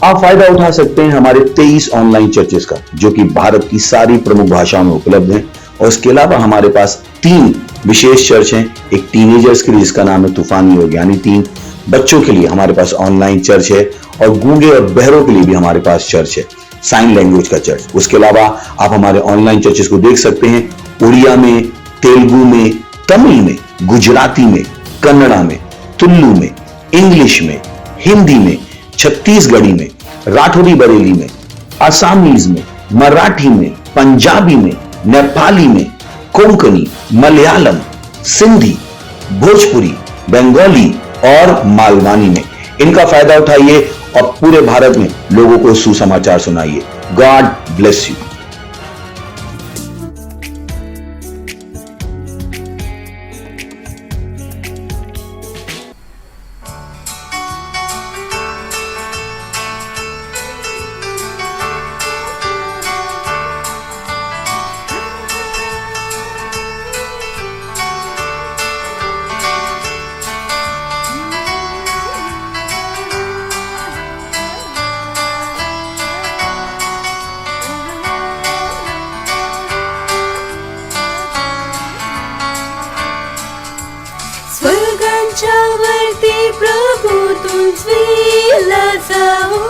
आप फायदा उठा सकते हैं हमारे 23 ऑनलाइन चर्चेस का, जो कि भारत की सारी प्रमुख भाषाओं में उपलब्ध हैं। और इसके अलावा हमारे पास 3 विशेष चर्च हैं। एक टीनेजर्स के लिए जिसका नाम है तूफानी योग यानी 3, बच्चों के लिए हमारे पास ऑनलाइन चर्च है, और गूंगे और बहरों के लिए भी हमारे पास चर्च है, साइन लैंग्वेज का चर्च। उसके अलावा आप हमारे ऑनलाइन चर्चेस को देख सकते हैं उड़िया में, तेलुगु में, तमिल में, गुजराती में, कन्नड़ा में, तुलु में, इंग्लिश में, हिंदी में, छत्तीसगढ़ी में, राठौरी बरेली में, असमीज में, मराठी में, पंजाबी में, नेपाली में, कोंकणी, मलयालम, सिंधी, भोजपुरी, बंगाली और मालवानी में। इनका फायदा उठाइए और पूरे भारत में लोगों को सुसमाचार सुनाइए। God bless you. स्वर्गांच्यावरती प्रभू तुझविलासा हो,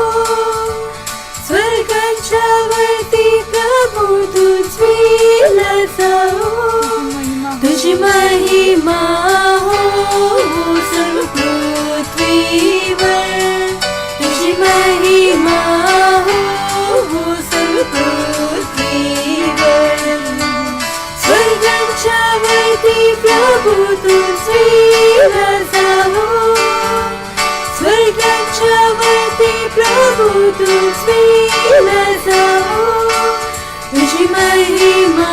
स्वर्गांच्यावरती प्रभू तुझविलासा हो, तुझी महिमा हो सर्व पृथ्वीवर, तुझी महिमा हो सर्व पृथ्वीवर, स्वर्गांच्यावरती प्रभू तुझविलासा हो, स्वर्गांच्यावरती प्रभू तुझविलासा हो, तुझी महिमा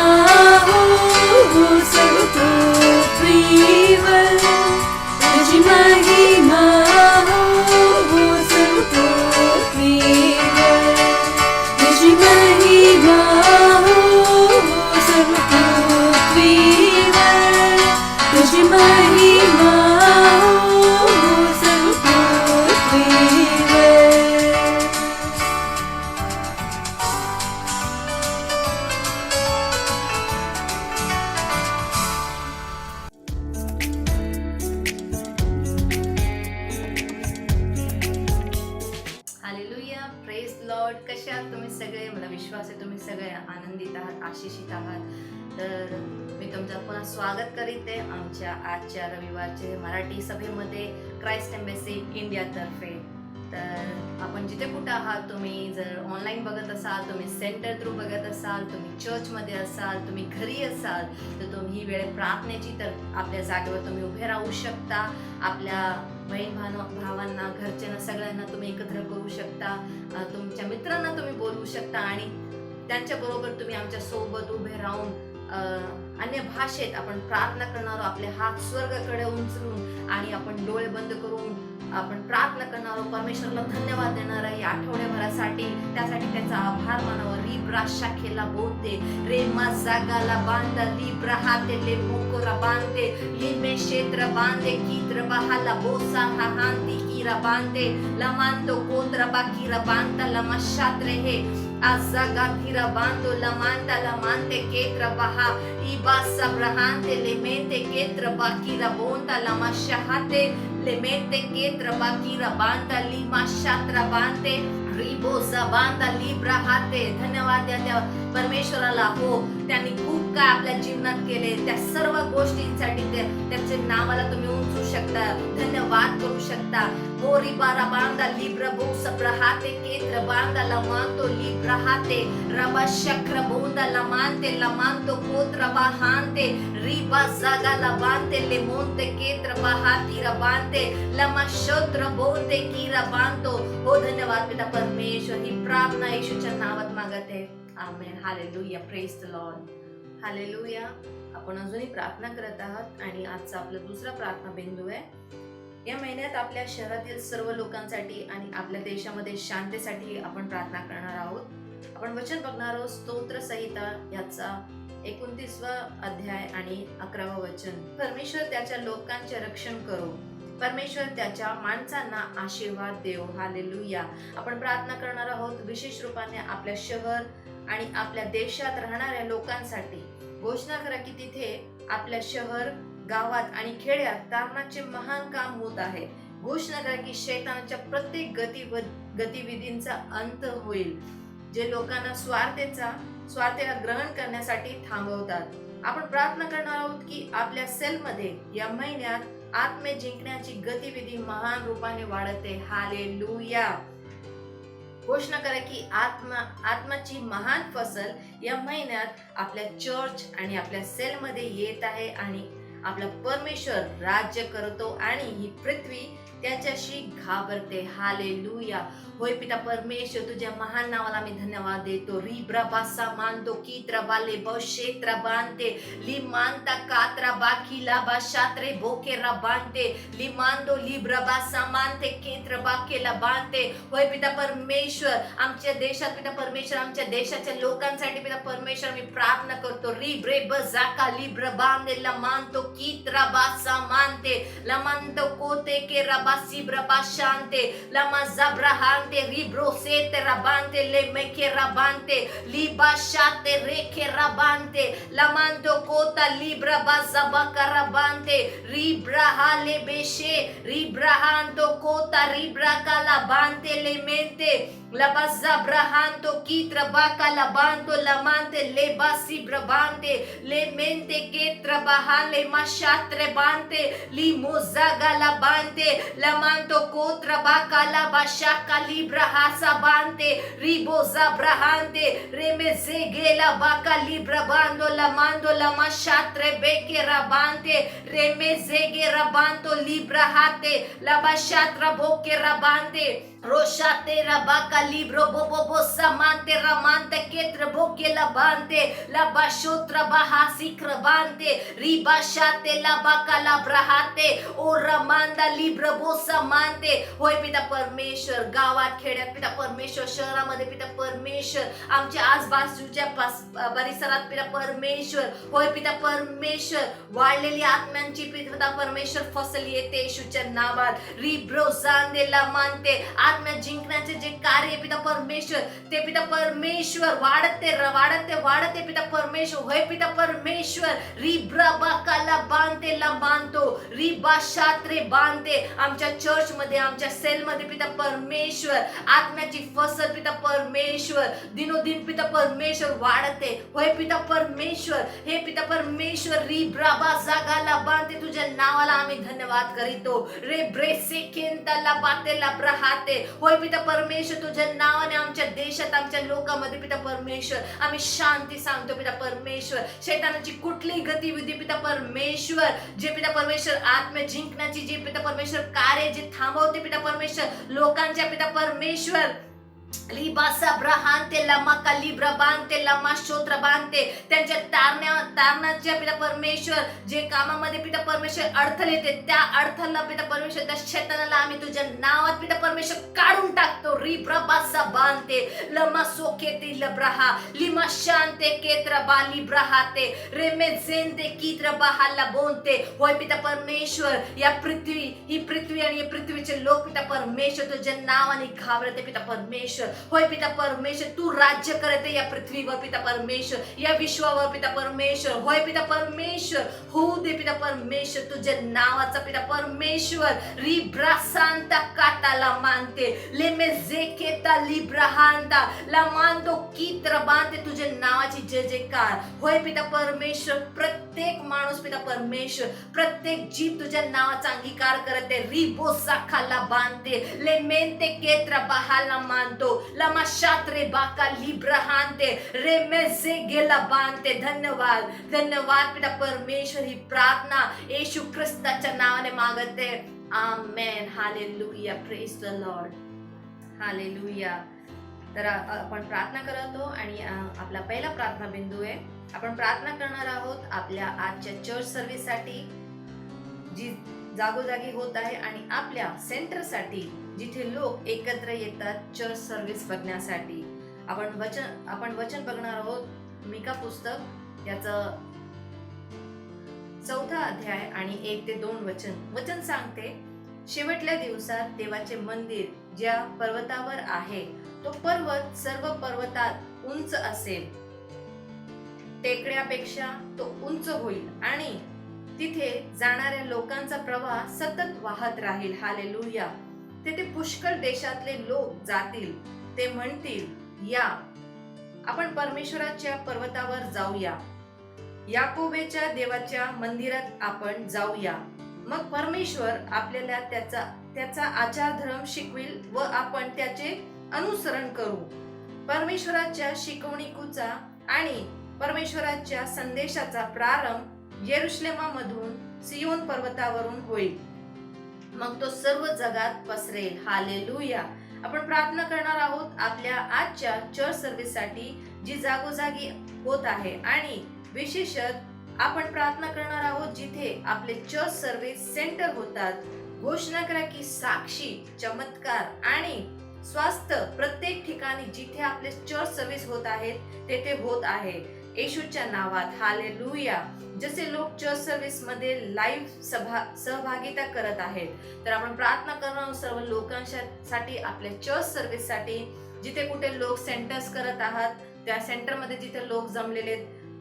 हो सर्व पृथ्वीवर, तुझी महिमा हो सर्व पृथ्वीवर, तुझी महिमा हो सर्व पृथ्वीवर, तुझी महिमा हो सर्व पृथ्वीवर. Hallelujah, praise Lord. कसे आहात तुम्ही सगळे? मला विश्वास आहे तुम्ही सगळे आनंदित आहात, आशिषित आहात. तर मी तुमचं पुन्हा स्वागत करीत आहे आमच्या आजच्या रविवारचे मराठी सभेमध्ये क्राइस्ट एम्बेसी इंडियातर्फे. तर आपण जिथे कुठं आहात, तुम्ही जर ऑनलाईन बघत असाल, तुम्ही सेंटर थ्रू बघत असाल, तुम्ही चर्चमध्ये असाल, तुम्ही घरी असाल, तर तुम्ही ही वेळ प्रार्थनेची, तर आपल्या जागेवर तुम्ही उभे राहू शकता. आपल्या बहीण भावांना, घरच्यांना, सगळ्यांना तुम्ही एकत्र करू शकता. तुमच्या मित्रांना तुम्ही बोलवू शकता आणि त्यांच्याबरोबर तुम्ही आमच्या सोबत उभे राहून अन्य भाषेत आपण प्रार्थना करणार. आपले हात स्वर्गाकडे उंचलून आणि आपण डोळे बंद करून आपण प्रार्थना करणार. परमेश्वरला धन्यवाद देणार आहे आठवड्याभरासाठी. त्यासाठी त्याचा आभार मानावा. रिब्रा शाखेला बोलते रे मा जागाला बांधा लिब्रा हाते ले मोकोरा बांधते लिमे क्षेत्र बांधे कीत्र बहाला बोसा हांती कीरा बांधे लमांदो कोंद्रा बाकीरा बांधता लमा शात्रे हे Azagathira bando lamanta lamante ketra baha ibasa brahante lemente ketra bakira bonta lamashahate lemente ketra bakira banta lima shatra bante रिबोसा बांधा लिब्रा हाते. धन्यवाद द्या त्या परमेश्वराला. हो, त्यांनी खूप काय आपल्या जीवनात केले. त्या सर्व गोष्टींसाठी त्याचे नावाला तुम्ही उंचू शकता, धन्यवाद करू शकता. हो रिबारा बांधा लिब्रा बोसा ब्रहाते केत्र बांधा लमांतो लिब्रा हाते रबा शक्र बोंदा लमांते लमांतो कोत्र बाहांते रिबा जागा लबांते लेमोंते केत्र बाहाती रबांते लमा शोत्र बोंते की रबांतो. हो धन्यवाद पिता परमेश्वर. ही प्रार्थना येशूच्या नावात मागते. आमेन. हालेलुया. Praise the Lord. हालेलुया. आपण अजूनही प्रार्थना करत आहात आणि आजचा आपला दुसरा प्रार्थना बिंदू आहे. या महिन्यात आपल्या शहरातील सर्व लोकांसाठी आणि आपल्या देशामध्ये शांतीसाठी आपण प्रार्थना करणार आहोत. आपण वचन बघणार आहोत स्तोत्र संहिता याचा 29वा अध्याय आणि 11वा वचन. परमेश्वर त्याच्या लोकांचे रक्षण करो, परमेश्वर त्याच्या माणसांना आशीर्वाद देव. हालेलुया. आपण प्रार्थना करणार आहोत विशेष रूपाने आपल्या शहर आणि आपल्या देशात राहणाऱ्या लोकांसाठी. घोषणा करा की तिथे आपल्या शहर, गावात आणि खेड्यात तारणाचे महान काम होत आहे. घोषणा करा की शैतानाच्या प्रत्येक गतिविधींचा अंत होईल, जे लोकांना स्वार्थेला ग्रहण करण्यासाठी थांबवतात. आपण प्रार्थना करणार आहोत की आपल्या सेलमध्ये या महिन्यात आत्मे जिंकण्याची गतिविधी महान रूपाने वाढते. हालेलुया. घोषणा करा की आत्माची महान फसल या महिन्यात आपल्या चर्च आणि आपल्या सेलमध्ये येत आहे आणि आपला परमेश्वर राज्य करतो आणि ही पृथ्वी त्याच्याशी घाबरते. हालेलुया. होय पिता परमेश्वर, तुझ्या महान नावाला मी धन्यवाद देतो. रिब्रा बासा मानतो कीत्रा बाले बौशेत्रा बांधते लिमांता कात्रा बाकीला बाशात्रे बोकेरा बांधते लिमांदो लिब्रा बासा मानते केत्र बाकेला बांधते. होय पिता परमेश्वर, आमच्या देशात पिता परमेश्वर, आमच्या देशाच्या लोकांसाठी पिता परमेश्वर मी प्रार्थना करतो. रिब्रे बजाका लिब्रा बांधे लमांतो कीत्रा बासा मानते लमांतो कोते के रबासी ब्रबा शांते लमा जब्राहांते रिब्रो सेते रबांते ले मेके रबांते लिबाशाते रेके रबांते लमांतो कोता लिब्रा बाजाबा रबांते रिब्राहाले बेशे रिब्राहांतो कोता रिब्रा काला बांते ले मेंते लबाजा ब्राहांतो कीत्र बाका लबांतो लमांते ले बासी ब्रबांते ले मेंते केत्र बाहाले माशात्रे बांते ली मोजागा लबांते लमांतो कोत्र बाका लबाशाका लिब्राहासा बांते रिबोजा ब्राहांते रेमेजे गेला बाका लिब्राबांदो लमांदो लमाशात्रे बेके रबांते रेमेजे गे रबांतो लिब्राहाते लबाशात्रा बोके रबांते रोशाते Rabaka libro bobo bossa mante ramante ketre boke labante la bashotra bahasi krabante ribashate la baka la brahate o ramanda libro bossa mante. होय पिता परमेश्वर, गावात खेड्यात पिता परमेश्वर, शहरामध्ये पिता परमेश्वर, आमच्या आजूबाजूच्या परिसरात पिता परमेश्वर, होय पिता परमेश्वर, वाढलेली आत्म्यांची पिता परमेश्वर फसल येते येशूच्या नावात. रिब्रो सांदेला मानते आत्म्या जिंकण्याचे जे कार्य पिता परमेश्वर, ते पिता परमेश्वर वाढते पिता परमेश्वर. होय पिता परमेश्वर, रिब्रा बाकाला बांधते ला बांधतो रिबा शात्रे बांधते आमच्या चर्च मध्ये, आमच्या सेल मध्ये पिता परमेश्वर, आत्म्याची फसल पिता परमेश्वर दिनोदिन पिता परमेश्वर वाढते. होय पिता परमेश्वर, हे पिता परमेश्वर रिब्रा बा जागाला बांधते. तुझ्या नावाला आम्ही धन्यवाद करीतो. रे ब्रेसे केंताला बातेला ब्रहाते. होय पिता परमेश्वर, तुझ्या नावाने आमच्या देशात, आमच्या लोकांमध्ये पिता परमेश्वर आम्ही शांती सांगतो पिता परमेश्वर. शैतानाची कुठलीही गतिविधी पिता परमेश्वर, जे पिता परमेश्वर आत्म्या जिंकण्याची जे पिता परमेश्वर कार्य जे थांबवते पिता परमेश्वर लोकांच्या पिता परमेश्वर लिबासा ब्रहांते लमाका लिब्रा बांधते लमा शोत्र बांधते त्यांच्या तारणाच्या पिता परमेश्वर जे कामामध्ये पिता परमेश्वर अडथळे येते, त्या अडथळ्याला पिता परमेश्वर, त्या शैतानाला आम्ही तुझ्या नावात पिता परमेश्वर काढून टाकतो. रिब्रा बासा बांधते लमा सोकेते लब्रहा लिमा शांते केत्र बाली ब्रहाते रेमे जेंते कित्र बहाला बोलते. होय पिता परमेश्वर, या पृथ्वी, ही पृथ्वी आणि या पृथ्वीचे लोक पिता परमेश्वर तुझ्या नावाने घाबरते पिता परमेश्वर. परमेश्वर. होय पिता परमेश्वर, तू राज्य करते या पृथ्वीवर पिता परमेश्वर, या विश्वावर पिता परमेश्वर. होय पिता परमेश्वर, होऊ दे पिता परमेश्वर तुझ्या नावाचा पिता परमेश्वर. रिब्रा सांता काटाला मानते लेमे जेकेता लिब्राहांता ला मानतो कित्र बांधते तुझ्या नावाची जय जयकार. होय पिता परमेश्वर, प्रत्येक माणूस पिता परमेश्वर, प्रत्येक जीव तुझ्या नावाचा अंगीकार करते. रिबो साखाला बांधते ले मेंते केत्रा बहाला मानतो लमा शात्रे बाका लिब्राहांते रे मेजे गेला बांधते. धन्यवाद धन्यवाद पिता परमेश्वर. ही प्रार्थना येशू ख्रिस्ताच्या नावाने मागते. आमेन. हालेलुया. Praise the Lord. हालेलुया. तर आपण प्रार्थना करतो आणि आपला पहिला प्रार्थना बिंदू आहे. आपण प्रार्थना करणार आहोत आपल्या आजच्या चर्च सर्व्हिस साठी जी जागोजागी होत आहे आणि आपल्या सेंटर साठी जिथे लोक एकत्र येतात चर्च सर्व्हिस बघण्यासाठी. आपण वचन बघणार आहोत मिका पुस्तक याचं 4था अध्याय आणि 1 ते 2 वचन सांगते, शेवटल्या दिवसात देवाचे मंदिर ज्या पर्वतावर आहे तो पर्वत सर्व पर्वतात उंच असेल, टेकड्यापेक्षा तो उंच होईल आणि तिथे जाणाऱ्या लोकांचा प्रवाह सतत वाहत राहील. हालेलुया. तेथे पुष्कळ देशातले लोक जातील. ते म्हणतील, या आपण परमेश्वराच्या पर्वतावर जाऊया, याकोबेच्या देवाच्या मंदिरात आपण जाऊया. मग परमेश्वर आपल्याला त्याचा आचारधर्म शिकविल व आपण त्याचे अनुसरण करू. परमेश्वराच्या शिकवणुकीचा आणि परमेश्वराच्या संदेशाचा प्रारंभ यरुशलेमामधून सियोन पर्वतावरून होईल, मग तो सर्व जगात पसरेल. हालेलुया. आपण प्रार्थना करणार आहोत आपल्या आजच्या चर्च सर्व्हिस साठी जी जागोजागी होत आहे आणि विशेषतः आपण प्रार्थना करणार आहोत जिथे आपले चर्च सर्व्हिस सेंटर होतात. घोषणा करा की साक्षी, चमत्कार आणि स्वास्थ्य प्रत्येक ठिकाणी जिथे आपले चर्च सर्व्हिस होत आहेत तेथे होत आहे येशूच्या नावात. हालेलुया. जसे लोक चर्च सर्व्हिस मध्ये लाईव्ह सहभागिता करत आहेत, तर आपण प्रार्थना करणार सर्व लोकांसाठी आपल्या चर्च सर्व्हिस साठी जिथे कुठे लोक सेंटर्स करत आहात त्या सेंटर मध्ये जिथे लोक जमलेले,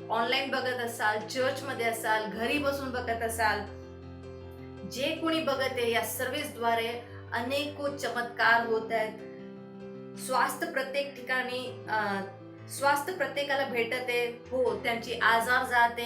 ऑनलाईन बघत असाल, चर्च मध्ये असाल, घरी बसून बघत असाल, जे कोणी बघत आहे या सर्व्हिस द्वारे अनेको चमत्कार होत आहेत. स्वास्थ्य प्रत्येक ठिकाणी स्वास्थ्य प्रत्येकाला भेटत आहे. हो, त्यांची आजार जाते,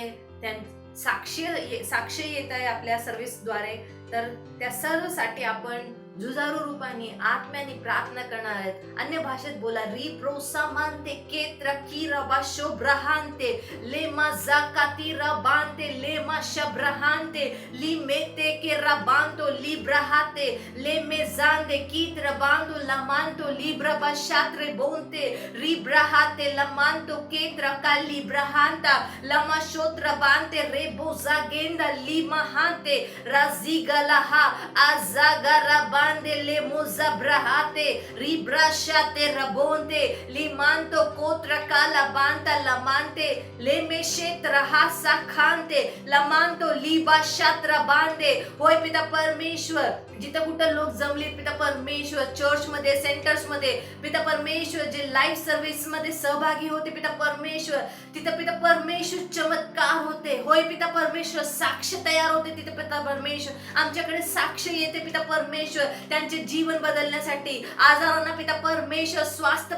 साक्ष येत आहे आपल्या सर्व्हिस द्वारे. तर त्या सर्वसाठी आपण जुजारू रूपाने आत्म्याने प्रार्थना करणार आहेत. अन्य भाषेत बोला. री प्रोसामानते केत्र किरबा शोब्रहांते लेमा जाकाती रबांते लेमा शब्रहांते लिमेते के रबांतो लिब्रहाते लेमे जांदे कित्र बांदो लमांतो लिब्रबा शात्रे बोंते रिब्रहाते लमांतो केत्र का लिब्रहांता लमा शोत्र बांते रेबो जागेंदा लिमहांते राजिगलहा आजागरा बांदे ले मोजाब्रहाते रिब्राशाते रबोंते लिमांतो कोत्र काला बांता लमांते ले मेशेत्र हासा खांते लमांतो लिबा शात्र बांदे. होय पिता परमेश्वर, जिथं कुठं लोक जमले पिता परमेश्वर, चर्च मध्ये, सेंटर्स मध्ये पिता परमेश्वर, जे लाईव्ह सर्व्हिस मध्ये सहभागी होते पिता परमेश्वर, तिथं पिता परमेश्वर चमत्कार होते. होय पिता परमेश्वर, साक्ष तयार होते तिथे पिता परमेश्वर. आमच्याकडे साक्ष येते पिता परमेश्वर त्यांचे जीवन बदलण्यासाठी. आजारांना पिता परमेश्वर स्वास्थ्य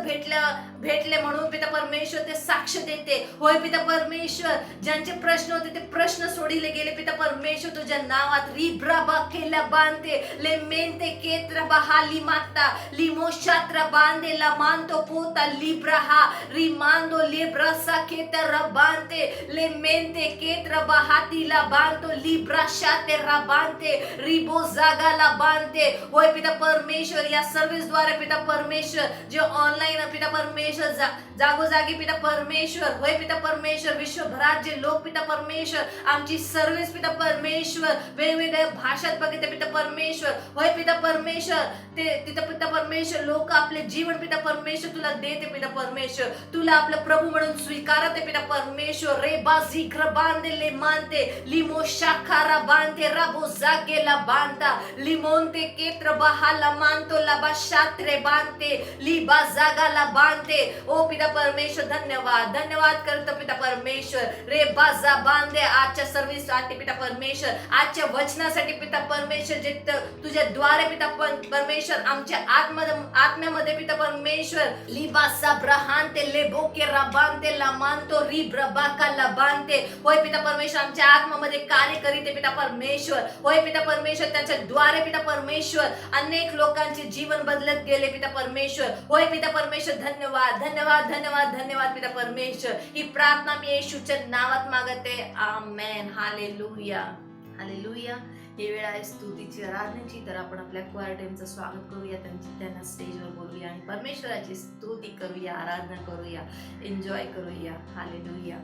भेटले म्हणून पिता परमेश्वर ते साक्ष देते. होय पिता परमेश्वर, ज्यांचे प्रश्न होते ते प्रश्न सोडले गेले पिता परमेश्वर तुझ्या नावात. रिब्राबा केला बांधते ले मेंते केत्र बहाली माता लिमो शात्र बांधे ला मानतो पोता लिब्रहा रिमांदो लिब्रसा केत्र बांधते ले मेंते केत्र बहाती ला बांधतो लिब्रा शाते बांधते रिबो जागाला बांधते. होय पिता परमेश्वर, या सर्व्हिस द्वारे पिता परमेश्वर जे ऑनलाईन पिता परमेश्वर परमेश्वर जागोजागी पिता परमेश्वर, होय पिता परमेश्वर, विश्वभरात जे लोक पिता परमेश्वर, आमची सर्व्हिस पिता परमेश्वर वेगवेगळ्या भाषात बघितले पिता परमेश्वर, होय पिता परमेश्वर, ते तिथं पिता परमेश्वर लोक आपले जीवन पिता परमेश्वर तुला देते पिता परमेश्वर, तुला आपलं प्रभू म्हणून स्वीकारते पिता परमेश्वर. रे बाजी बांधे ले मानते लिमो शाखारा बांधते राबो जागेला बांधता लिमोनते केत्र बहाला मानतो लबा शात्रे बांधते लिबा जागाला बांधते. ओ पिता परमेश्वर धन्यवाद, धन्यवाद करतो पिता परमेश्वर. रे बाजा बांधे आजच्या सर्व्हिस साठी पिता परमेश्वर, आजच्या वचनासाठी पिता परमेश्वर, जे तुझ्या द्वारे पिता परमेश्वर आमच्या आत्म्यामध्ये पिता परमेश्वर लिबा साब्राहानते लेबोके राबांते ला मानतो रिब्रबाका ला बांधते. होय पिता परमेश्वर आमच्या आत्म्यामध्ये कार्य करीते पिता परमेश्वर, होय पिता परमेश्वर त्याच्या द्वारे पिता परमेश्वर अनेक लोकांचे जीवन बदलत गेले पिता परमेश्वर. होय पिता परमेश्वर धन्यवाद, धन्यवाद, धन्यवाद, धन्यवाद पिता परमेश्वर. ही प्रार्थना मी येशूच्या नावात मागते. आमेन. Hallelujah, hallelujah. ही वेळ आहे स्तुतीची, आराधनेची. तर आपण आपल्या क्वायर टीमचं स्वागत करूया, त्यांना स्टेजवर बोलूया आणि परमेश्वराची स्तुती करूया, आराधना करूया, एन्जॉय करूया. हालेलुया.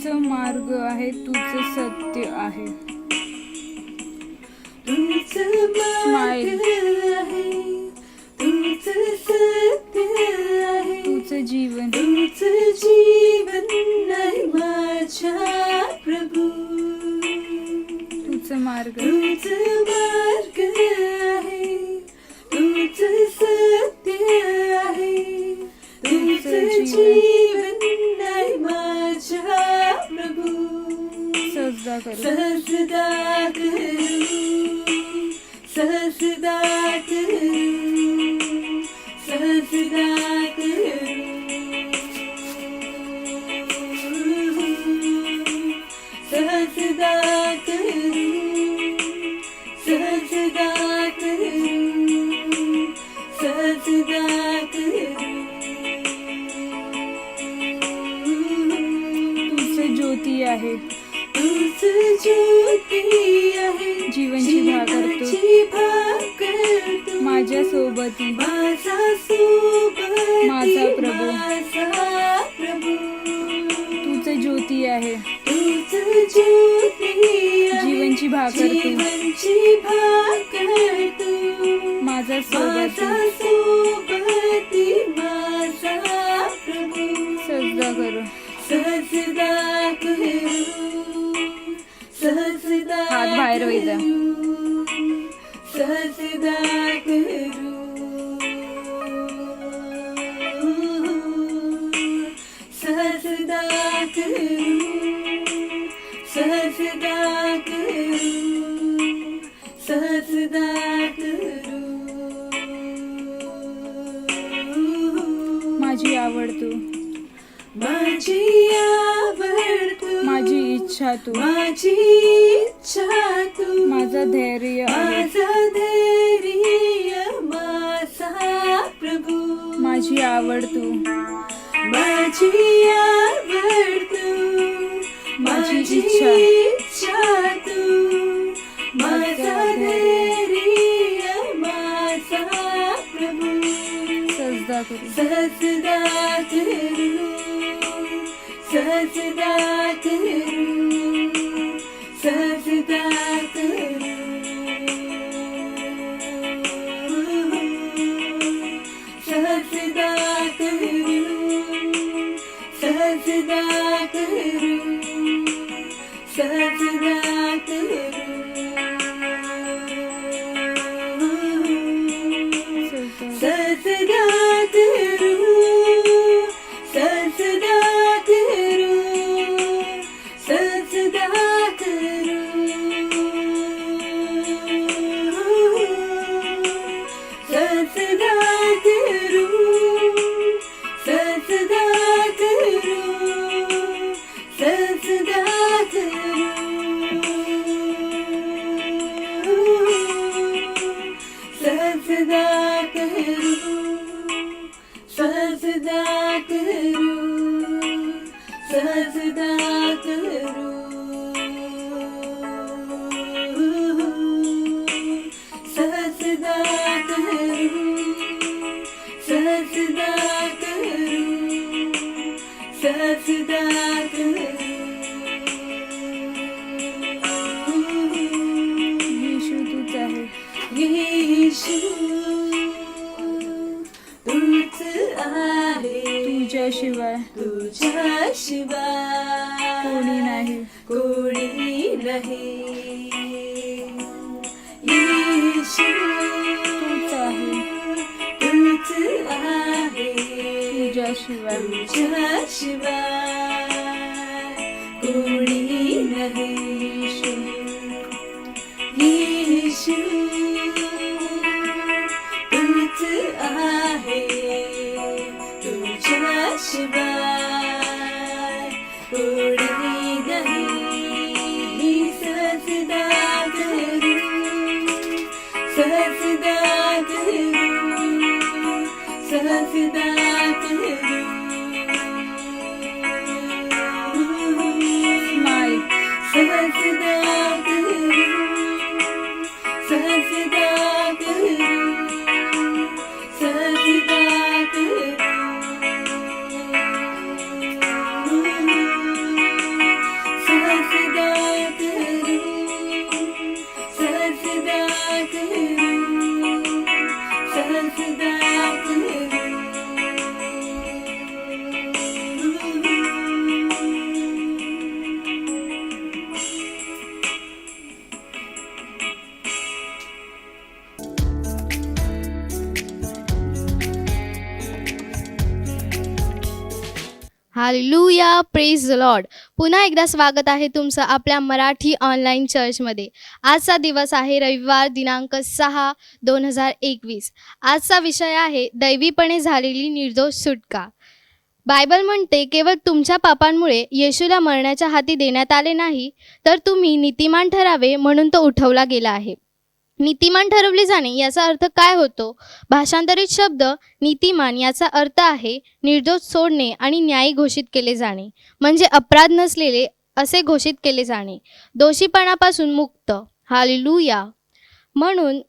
तुझं मार्ग आहे, तुझं सत्य आहे. तुझं मार्ग आहे, तुझं सत्य आहे, तुझं जीवन तुझं जीवन आहे माझ्या प्रभू. तुझं मार्ग तुझं मार्ग आहे, तुझं सत्य आहे, तुझं जीवन आहे माझ्या प्रभू. सजदा करू, सजदा करू, सजदा करू, सजदा करू, सजदा करू, सजदा करू, सजदा करू. तुझं ज्योती आहे, तुझं ज्योती आहे, जीवनची भाकर तू, जीवनची भाकर तू, माझ्या सोबती माझा सोबती, माझा प्रभू. माझा प्रभू. तुझं ज्योती आहे, तुझं ज्योती आहे, जीवनची भाकर तू, जीवनची भाकर तू, माझा माझा सोबती. सोबती, माझा प्रभू. सजदा करू, सजदा करू, सजदा हात बाहेर वैदा. करू, सजदा करू, सजदा करू, सजदा करू, सजदा करू. माझी आवड तू, माझी आवड तू, माझी इच्छा तू, माझी इच्छा तू, माझं धैर्य आहे, माझा धैर्य माझा प्रभू. माझी आवड तू, माझी आवड तू, माझी माझी इच्छा. इच्छा तू, माझा धैर्य माझा प्रभू. सजदा करू, सजदा करू, सजदा करू, सजदा करू, सजदा करू, सजदा करू, सजदा करू. सजदा सजदा करू, सजदा करू, सजदा सजदा करूं सजदा करूं येशू तूच आहे येशू तूच आहे तुझ्याशिवाय तुझ्याशिवाय कोणी नाही कोणी नाही येशू तूच आहे तूच आहे तुझ्याशिवाय तुझ्याशिवाय कोणी नाही येशू तूच आहे तुझ्याशिवाय कोणी नाही सजदा करूं सजदा करूं सजदा करूं स्माईल सजदा करूं सजदा करूं सजदा करूं सजदा करूं सजदा करूं सजदा हालेलुया प्रेज द लॉर्ड. पुन्हा एकदा स्वागत आहे तुमचं आपल्या मराठी ऑनलाईन चर्चमध्ये. आजचा दिवस आहे रविवार दिनांक 6/2021. आजचा विषय आहे दैवीपणे झालेली निर्दोष सुटका. बायबल म्हणते केवळ तुमच्या पापांमुळे येशूला मरणाच्या हाती देण्यात आले नाही, तर तुम्ही नीतिमान ठरावे म्हणून तो उठवला गेला आहे. नीतिमान ठरवले जाणे याचा अर्थ काय होतो? भाषांतरित शब्द नीतिमान याचा अर्थ आहे निर्दोष सोडणे आणि न्यायी घोषित केले जाणे, म्हणजे अपराध नसलेले असे घोषित केले जाणे, दोषीपणापासून मुक्त. हालेलुया. म्हणून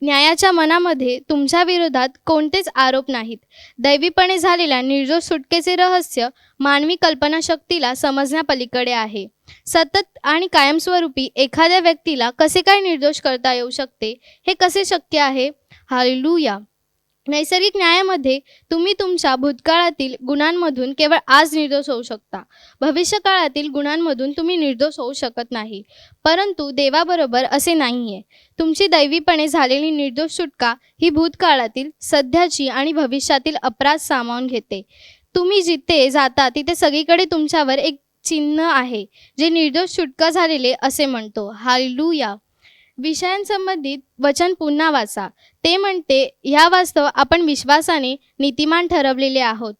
न्यायाच्या मनामध्ये तुमच्या विरोधात कोणतेच आरोप नाहीत. दैवीपणे झालेल्या निर्दोष सुटकेचे रहस्य मानवी कल्पनाशक्तीला समजण्यापलीकडे आहे. सतत आणि कायमस्वरूपी एखाद्या व्यक्तीला कसे काय निर्दोष करता येऊ शकते? हे कसे शक्य आहे? हालेलुया. नैसर्गिक न्यायामध्ये तुम्ही तुमच्या भूतकाळातील गुणांमधून केवळ आज निर्दोष होऊ शकता. भविष्यकाळातील गुणांमधून तुम्ही निर्दोष होऊ शकत नाही. परंतु देवाबरोबर असे नाही आहे. तुमची दैवीपणे झालेली निर्दोष सुटका ही भूतकाळातील, सध्याची आणि भविष्यातील अपराध सामावून घेते. तुम्ही जिथे जाता तिथे सगळीकडे तुमच्यावर एक चिन्ह आहे जे निर्दोष सुटका झालेले असे म्हणतो. हालेलुया. विषयांसंबंधित वचन पुन्हा वाचा. ते म्हणते ह्या वास्तव आपण विश्वासाने नीतिमान ठरवलेले आहोत.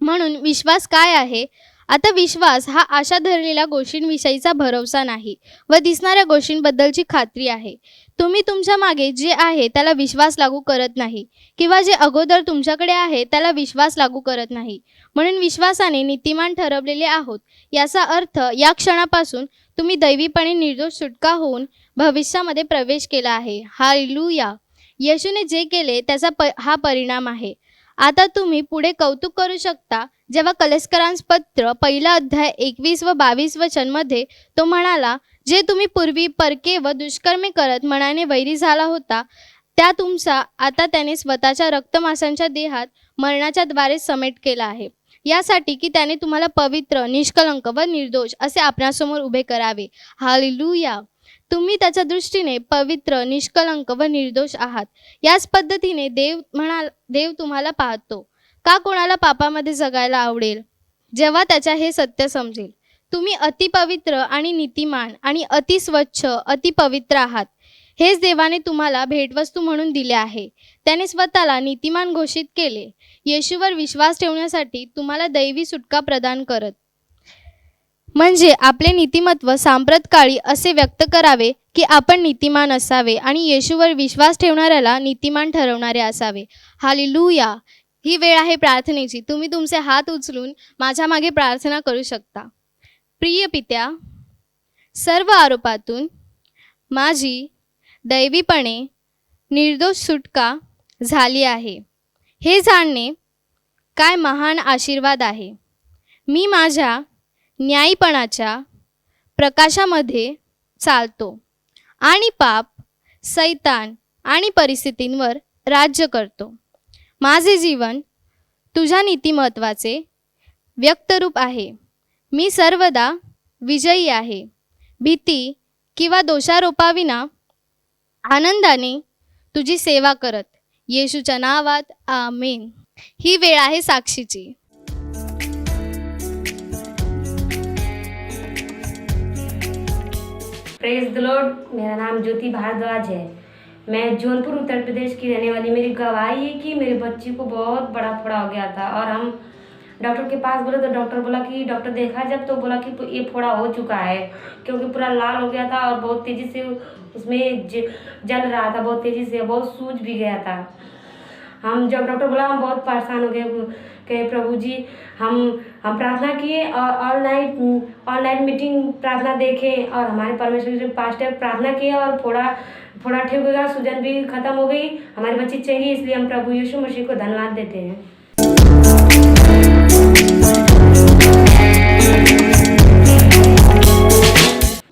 म्हणून विश्वास काय आहे? आता विश्वास हा आशा धरलेल्या गोष्टींविषयीचा भरवसा नाही व दिसणाऱ्या गोष्टींबद्दलची खात्री आहे. तुम्ही तुमच्या मागे जे आहे त्याला विश्वास लागू करत नाही किंवा जे अगोदर तुमच्याकडे आहे त्याला विश्वास लागू करत नाही. म्हणून विश्वासाने नीतिमान ठरवलेले आहोत याचा अर्थ या क्षणापासून तुम्ही दैवीपणे निर्दोष सुटका होऊन भविष्यामध्ये प्रवेश केला आहे. हालेलुया. येशूने जे केले त्याचा हा परिणाम आहे. आता तुम्ही पुढे कौतुक करू शकता जेव्हा कलस्करांस पत्र 1 अध्याय 21 व 22 वचनमध्ये तो म्हणाला, जे तुम्ही पूर्वी परके व दुष्कर्मे करत मनाने वैरी झाला होता त्या तुमचा आता त्याने स्वतःच्या रक्तमांसांच्या देहात मरणाच्या द्वारे समेट केला आहे, यासाठी की त्याने तुम्हाला पवित्र, निष्कलंक व निर्दोष असे आपणासमोर उभे करावे. हालेलुया. तुम्ही त्याच्या दृष्टीने पवित्र, निष्कलंक व निर्दोष आहात. याच पद्धतीने देव तुम्हाला पाहतो. का कोणाला पापामध्ये जगायला आवडेल जेव्हा त्याच्या हे सत्य समजेल? तुम्ही अतिपवित्र आणि नीतिमान आणि अतिस्वच्छ, अतिपवित्र आहात. हेच देवाने तुम्हाला भेटवस्तू म्हणून दिले आहे. त्याने स्वतःला नीतिमान घोषित केले, येशूवर विश्वास ठेवण्यासाठी तुम्हाला दैवी सुटका प्रदान करत, म्हणजे आपले नीतिमत्व सांप्रतकाळी असे व्यक्त करावे की आपण नीतिमान असावे आणि येशूवर विश्वास ठेवणाऱ्याला नीतिमान ठरवणारे असावे. हालेलुया. ही वेळ आहे प्रार्थनेची. तुम्ही तुमचे हात उचलून माझ्या मागे प्रार्थना करू शकता. प्रिय पित्या, सर्व आरोपातून माझी दैवीपणे निर्दोष सुटका झाली आहे. हे जाणणे काय महान आशीर्वाद आहे. मी माझ्या न्यायीपणाच्या प्रकाशामध्ये चालतो आणि पाप, सैतान आणि परिस्थितींवर राज्य करतो. माझे जीवन तुझ्या नीतिमत्वाचे व्यक्तरूप आहे. मी सर्वदा विजयी आहे. भीती किंवा दोषारोपाविना आनंदाने तुझी सेवा करत. येशूच्या नावात आमेन. ही वेळ आहे साक्षीची. Praise the Lord. मेरा नाम ज्योति भारद्वाज है। मैं जौनपुर उत्तर प्रदेश की रहने वाली। मेरी गवाही है कि मेरे बच्ची को बहुत बड़ा फोड़ा हो गया था और हम डॉक्टर के पास बोले तो डॉक्टर बोला कि डॉक्टर देखा जब तो बोला कि ये फोड़ा हो चुका है, क्योंकि पूरा लाल हो गया था और बहुत तेज़ी से उसमें जल रहा था, बहुत तेज़ी से, बहुत सूज भी गया था। हम जब डॉक्टर बोला हम बहुत परेशान हो गए, कहे प्रभु जी हम प्रार्थना किए और ऑनलाइन मीटिंग प्रार्थना देखे और हमारे परमेश्वर के पास्टर प्रार्थना किए और फोड़ा ठीक हो गया, सूजन भी खत्म हो गई, हमारी बच्ची चाहिए। इसलिए हम प्रभु यीशु मसीह को धन्यवाद देते हैं।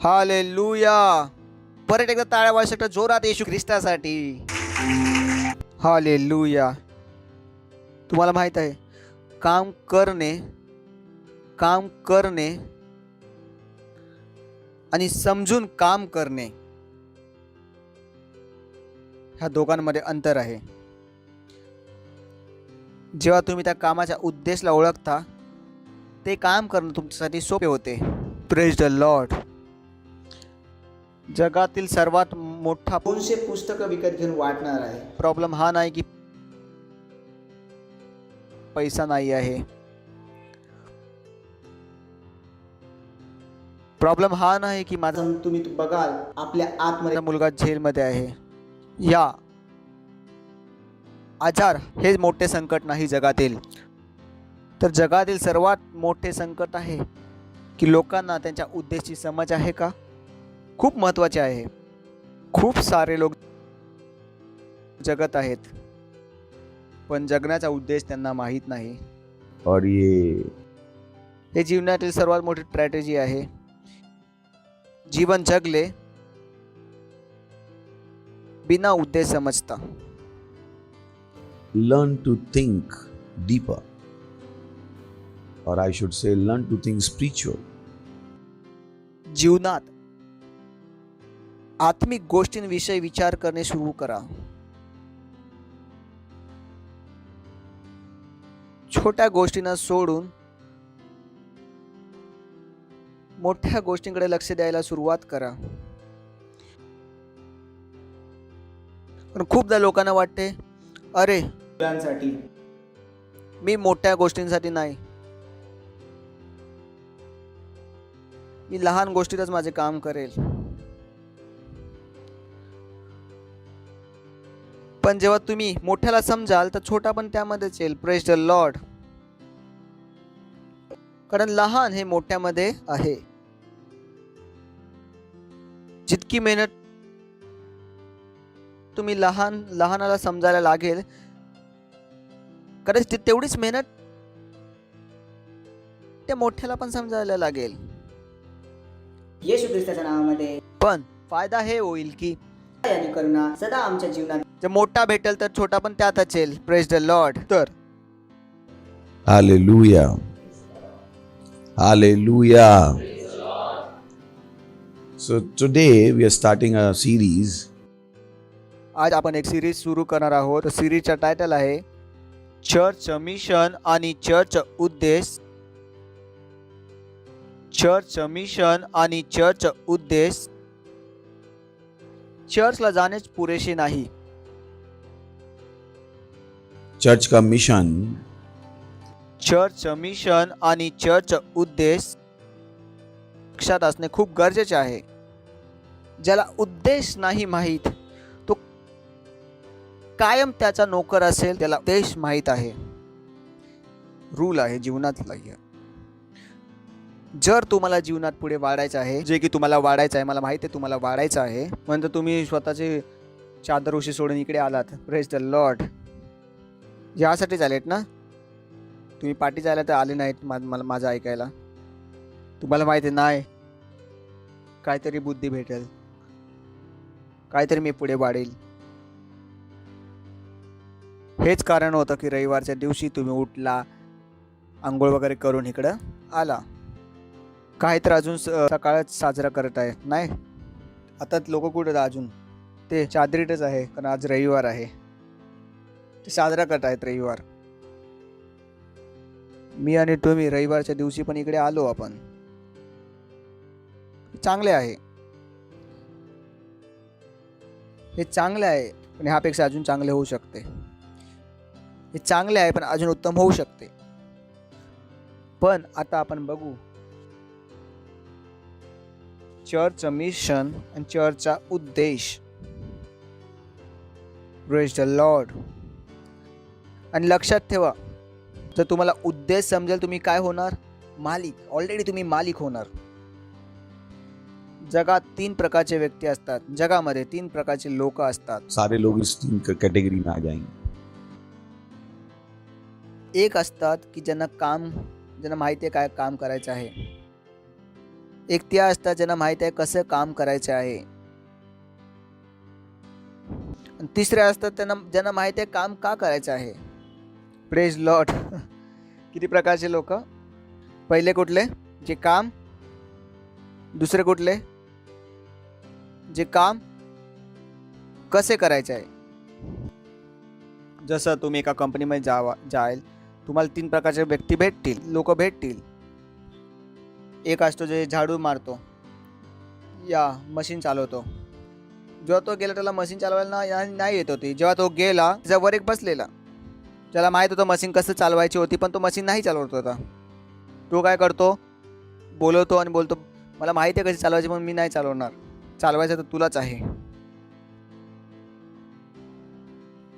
हालेलुया। परत एकदा टाळ्या वाजू शकता जोरात येशू ख्रिस्तासाठी। हालेलुया। तुम्हाला माहित आहे काम करणे आणि समजून काम करणे ह्या दोघांमध्ये अंतर आहे। जेव्हा तुम्ही त्या कामाच्या उद्देशाला ओळखता ते काम करणं तुमच्यासाठी सोपे होते। Praise the Lord. जगातील सर्वात मोठा 200 पुस्तकं विकत घेऊन वाटणार आहे। प्रॉब्लेम हा नाही की पैसा नाही आहे, प्रॉब्लेम हा नाही की माझा तुम्ही बघाल आपल्या आतमध्ये मुलगा जेलमध्ये आहे। या आजार हे मोठे संकट नाही जगातील, तर जगातील सर्वात मोठे संकट आहे की लोकांना त्यांच्या उद्देशाची समज आहे का? खूप महत्त्वाचे आहे। खूप सारे लोक जगत आहेत पण जगण्याचा उद्देश त्यांना माहीत नाही। और हे जीवनातील सर्वात मोठी स्ट्रॅटेजी आहे। जीवन जगले बिना उद्देश समजता। learn to think deeper, or I should say learn to think spiritual. जीवनात आत्मिक गोष्टींविषयी विचार करणे सुरू करा। छोट्या गोष्टींना सोडून मोठ्या गोष्टींकडे लक्ष द्यायला सुरुवात करा। पण खूपदा लोकांना वाटते अरे मुलांसाठी, मी मोठ्या गोष्टींसाठी नाही, मी लहान गोष्टीतच माझे काम करेल। पण जेव्हा तुम्ही मोठ्याला समजाल तर छोटा पण त्यामध्येच येईल। Praise the Lord. कारण लहान हे मोठ्यामध्ये आहे। जितकी मेहनत तुम्ही लहानाला समजायला लागेल, कदाचित तेवढीच मेहनत त्या मोठ्याला पण समजायला लागेल। येशू ख्रिस्ताच्या नावामध्ये पण फायदा हे होईल की आणि करुणा सदा आमच्या जीवनात जर मोठा भेटेल तर छोटा पण त्यातच येईल। Praise the Lord. तर Hallelujah. Hallelujah. So today we are starting a series आज आपण एक सिरीज सुरू करणार आहोत। सिरीजचा टायटल आहे चर्च मिशन आणि चर्च उद्देश। चर्च मिशन आणि चर्च उद्देश। चर्चला जाणेच पुरेसे नाही, चर्च का मिशन चर्च मिशन आणि चर्च उद्देश लक्षात असणे खूप गरजेचे आहे। ज्याला उद्देश नाही माहीत तो कायम त्याचा नोकर असेल, त्याला उद्देश माहीत आहे। रूल आहे जीवनातला। जर तुम्हाला जीवनात पुढे वाढायचं आहे, जे की तुम्हाला वाढायचं आहे, मला माहिती आहे तुम्हाला वाढायचं आहे, म्हणजे तुम्ही स्वतःचे चादर उशी सोडून इकडे आलात। Praise the Lord. यासाठीच आलेत ना? तुम्ही पाठी जायला तर आले नाहीत मला माझं ऐकायला. तुम्हाला माहिती नाही, काहीतरी बुद्धी भेटेल, काहीतरी मी पुढे वाढेल. हेच कारण होतं की रविवारच्या दिवशी तुम्ही उठला, आंघोळ वगैरे करून इकडं आला. काही तर अजून सकाळच साजरा करत आहे नाही? आता लोक कुठं आहेत अजून? ते चादरीतच आहे, कारण आज रविवार आहे. ते साजरा करत आहेत रविवार. मी आणि तुम्ही रविवारच्या दिवशी पण इकडे आलो आपण. चांगले आहे, हे चांगले आहे, पण ह्यापेक्षा अजून चांगले होऊ शकते. हे चांगले आहे पण अजून उत्तम होऊ शकते. पण आता आपण बघू चर्चचं मिशन आणि चर्चचा उद्देश. Praise the Lord. आणि लक्षात ठेवा, जर तुम्हाला उद्देश समजेल तुम्ही काय होणार? मालिक. ऑलरेडी तुम्ही मालिक होणार. जगात 3 प्रकारचे व्यक्ती असतात, जगामध्ये 3 प्रकारचे लोक असतात. सारे लोग इस तीन कैटेगरी में आ जाएंगे. एक असतात की ज्यांना माहिती आहे काय काम करायचं आहे. एक त्या असतात ज्यांना माहिती आहे कसं काम करायचं आहे. आणि तिसरे असतात ज्यांना माहिती आहे काम का करायचं आहे. Praise Lord. किती प्रकारचे लोक? पहिले कुठले? जे काम. दुसरे कुठले? जे काम कसे करायचे आहे. जसं तुम्ही एका कंपनीमध्ये जाल, तुम्हाला 3 प्रकारचे व्यक्ती भेटतील, लोक भेटतील. एक असतो जे झाडू मारतो या मशीन चालवतो. जेव्हा तो गेला त्याला मशीन चालवायला नाही येत होती. जेव्हा तो गेला त्याच्यावर एक बसलेला, त्याला माहीत होतं मशीन कसं चालवायची होती, पण तो मशीन नाही चालवत होता. तो काय करतो? बोलवतो आणि बोलतो मला माहिती आहे कशी चालवायची, पण मी नाही चालवणार. चालवायचं तर तुलाच आहे.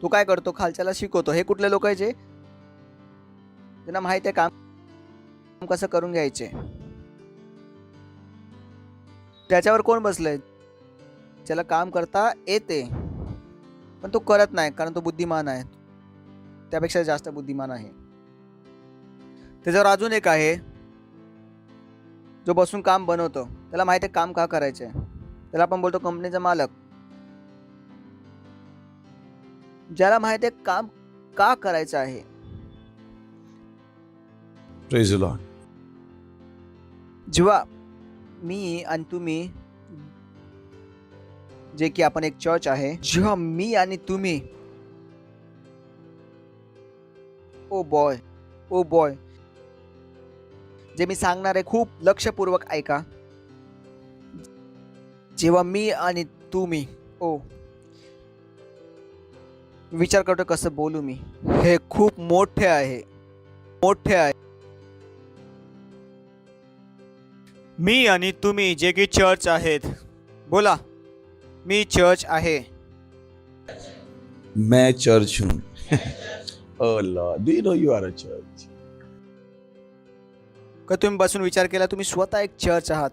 तो काय करतो? खालच्याला शिकवतो. हे कुठले लोक आहे? जे त्यांना माहिती आहे काम कसं करून घ्यायचे. त्याच्यावर कोण बसलंय? ज्याला काम करता येते पण तो करत नाही, कारण तो बुद्धिमान आहे, त्यापेक्षा जास्त बुद्धिमान आहे. त्याच्यावर अजून एक आहे जो बसून काम बनवतो. त्याला माहिती आहे काम का करायचे. त्याला आपण बोलतो कंपनीचा मालक. ज्याला माहिती आहे काम का करायचं आहे. Praise the Lord. जेव्हा मी आणि तुम्ही, जे की आपण एक चर्च आहे, जेव्हा मी आणि तुम्ही ओ बॉय जे मी सांगणार आहे खूप लक्षपूर्वक ऐका. जेव्हा मी आणि तुम्ही विचार करतो कसं बोलू मी. हे खूप मोठे आहे. मी आणि तुम्ही जे की चर्च आहेत. बोला, मी चर्च आहे. मैं चर्च हूं. Oh Lord, do you know you are a church? का तुम्ही बसून विचार केला तुम्ही स्वतः एक चर्च आहात?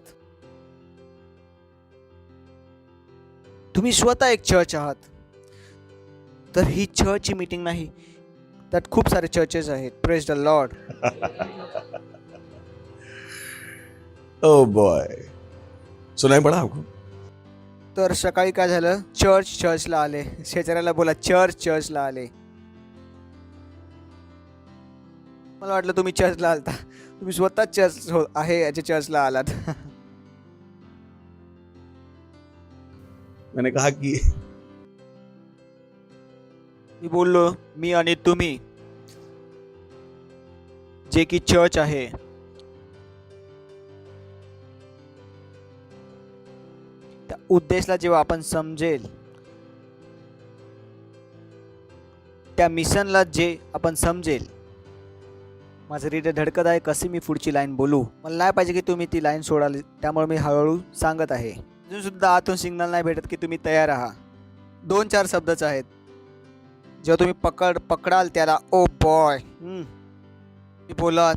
तुम्ही स्वतः एक चर्च आहात. तर ही चर्चची मीटिंग नाही, त्यात खूप सारे चर्चेस आहेत. Praise the Lord. Oh boy. सुनाई पड़ा आपको? तर सकाळी काय झालं? चर्चला आले. शेजाऱ्याला बोला चर्चला आले. मला वाटलं तुम्ही चर्चला आलता. तुम्ही स्वतः चर्च आहे याच्या चर्चला आलात. मैंने कहा कि मी बोललो मी आणि तुम्ही जे की चर्च आहे. त्या उद्देशाला जेव्हा आपण समजेल, त्या मिशनला जे आपण समजेल. माझं हृदय धडकत आहे कशी मी पुढची लाईन बोलू. मला नाही पाहिजे की तुम्ही ती लाईन सोडाल, त्यामुळे मी हळूहळू सांगत आहे. अजून सुद्धा आतून सिग्नल नाही भेटत की तुम्ही तयार आहात. 2-4 शब्दच आहेत. जेव्हा तुम्ही पकडाल त्याला ओ बॉय बोला,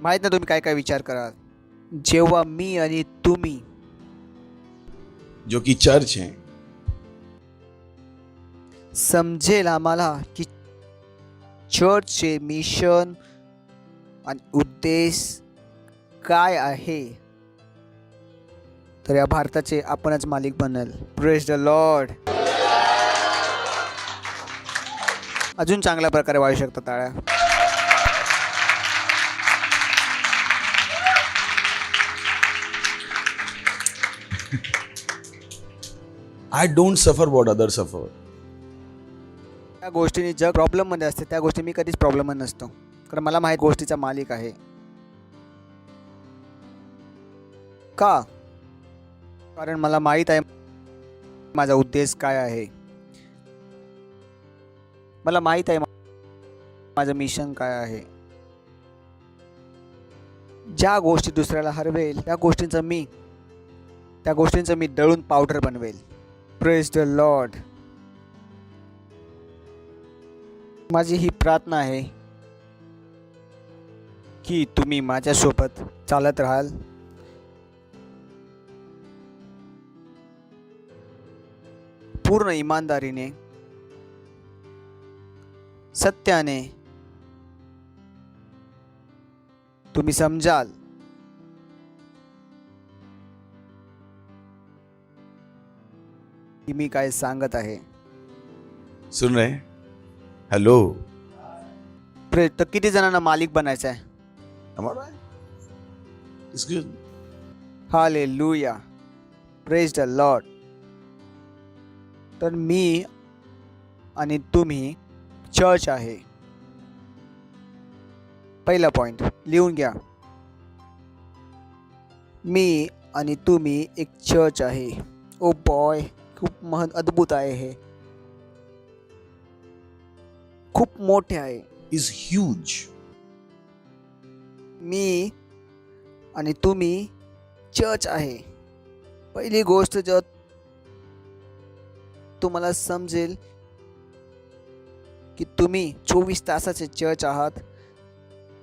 माहित नाही तुम्ही काय काय विचार कराल. जेव्हा मी आणि तुम्ही जो कि चर्च है, समजेल आम्हाला की चर्चचे मिशन आणि उद्देश काय आहे, तर या भारताचे आपणच मालिक बनल. Praise the Lord. अजून चांगल्या प्रकारे वाजू शकता टाळ्या. I don't suffer what others suffer. त्या गोष्टीने जग प्रॉब्लेम मध्ये असते, त्या गोष्टी मी कधीच प्रॉब्लेम मध्ये नसतो, कारण मला माहित गोष्टीचा मालिक आहे. का? कारण मला माहित आहे माझा उद्देश काय आहे. मला माहित आहे माझं मिशन काय आहे. ज्या गोष्टी दुसऱ्याला हरवेल त्या गोष्टींचं मी दळून पावडर बनवेल. Praise the Lord. माझी ही प्रार्थना आहे की तुम्ही माझ्यासोबत चालत राहाल. पूर्ण इमानदारीने, सत्याने तुम्ही समजाल की मी काय सांगत आहे. सुन रहे हैं? हेलो. तर किती जणांना मालिक बनायचं आहे? हमारा It's good. Hallelujah. Praise the Lord. तर मी आणि तुम्ही चर्च आहे. पहिला पॉइंट लिहून घ्या. मी आणि तुम्ही एक चर्च आहे. ओ बॉय, खूप अद्भुत आहे हे. खूप मोठे आहे. Is huge. मी आणि तुम्ही चर्च आहे. पहिली गोष्ट जेव्हा तुम्हाला समजेल की तुम्ही 24 तासाचे चर्च आहात,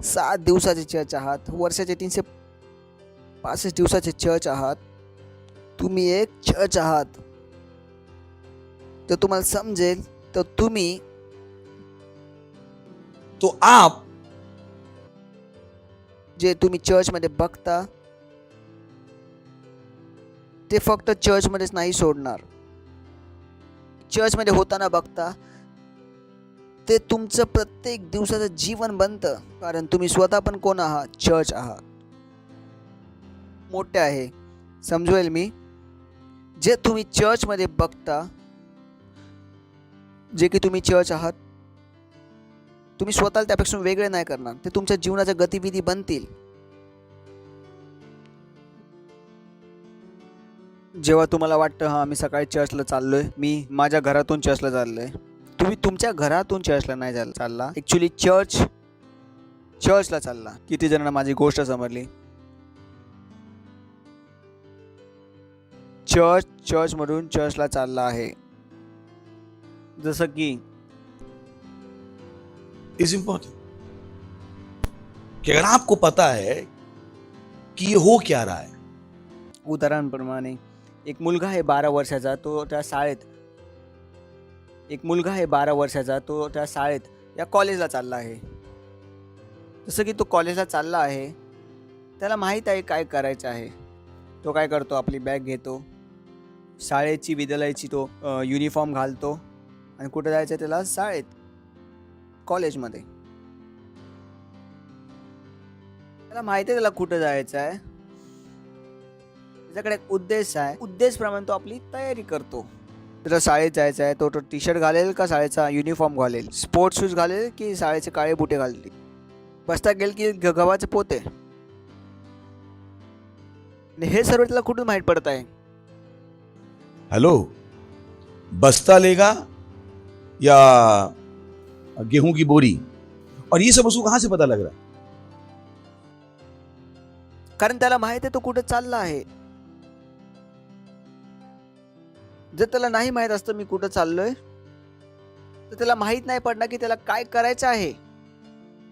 7 दिवसाचे चर्च आहात, वर्षाचे 365 दिवसाचे चर्च आहात, तुम्ही एक चर्च आहात, तर तुम्हाला समजेल तर तो आप जे तुम्ही चर्चमध्ये बघता ते फक्त चर्चमध्येच नाही सोडणार. चर्चमध्ये होताना बघता ते तुमचं प्रत्येक दिवसाचं जीवन बनतं, कारण तुम्ही स्वतः पण कोण आहात? चर्च आहात. मोठे आहे, समजवेल मी. जे तुम्ही चर्चमध्ये बघता, जे की तुम्ही चर्च आहात, तुम्ही स्वतःला त्यापेक्षा वेगळे नाही करणार. ते तुमच्या जीवनाच्या गतिविधी बनतील. जेव्हा तुम्हाला वाटतं हां मी सकाळी चर्चला चाललोय, मी माझ्या घरातून चर्चला चाललोय, तुम्ही तुमच्या घरातून चर्चला नाही चालला, ॲक्च्युली चर्चला चालला. किती जणांना माझी गोष्ट समजली? चर्चमधून चर्चला चालला आहे. जसं की is important कि अगर आपको पता है कि ये हो क्या रहा है. उदाहरणाप्रमाणे एक मुलगा आहे 12 वर्षाचा, तो त्या शाळेत या कॉलेजला चालला आहे. जसं की तो कॉलेजला चालला आहे, त्याला माहीत आहे काय करायचं आहे. तो काय करतो? आपली बॅग घेतो, शाळेची विद्यालयाची तो युनिफॉर्म घालतो आणि कुठे जायचं त्याला? शाळेत, कॉलेजमध्ये. त्याला माहिती आहे त्याला कुठं जायचं आहे, त्याच्याकडे एक उद्देश आहे. उद्देशप्रमाणे तो आपली तयारी करतो. त्याला शाळेत जायचं आहे, तो टी शर्ट घालेल का शाळेचा युनिफॉर्म घालेल, स्पोर्ट्स शूज घालेल की शाळेचे काळे बुटे घालेल, बसता गेल की गव्हाचे पोते. हे सर्व त्याला कुठून माहीत पडत आहे? हेलो, बस्ता लेगा या गेहूं की बोरी, और ये सब उसको कहां से पता लग रहा है? कारण त्याला माहित आहे तो कुठे चालला आहे. जर त्याला नाही माहित असतं मी कुठं चाललोय, तर त्याला माहित नाही पडणार की त्याला काय करायचं आहे.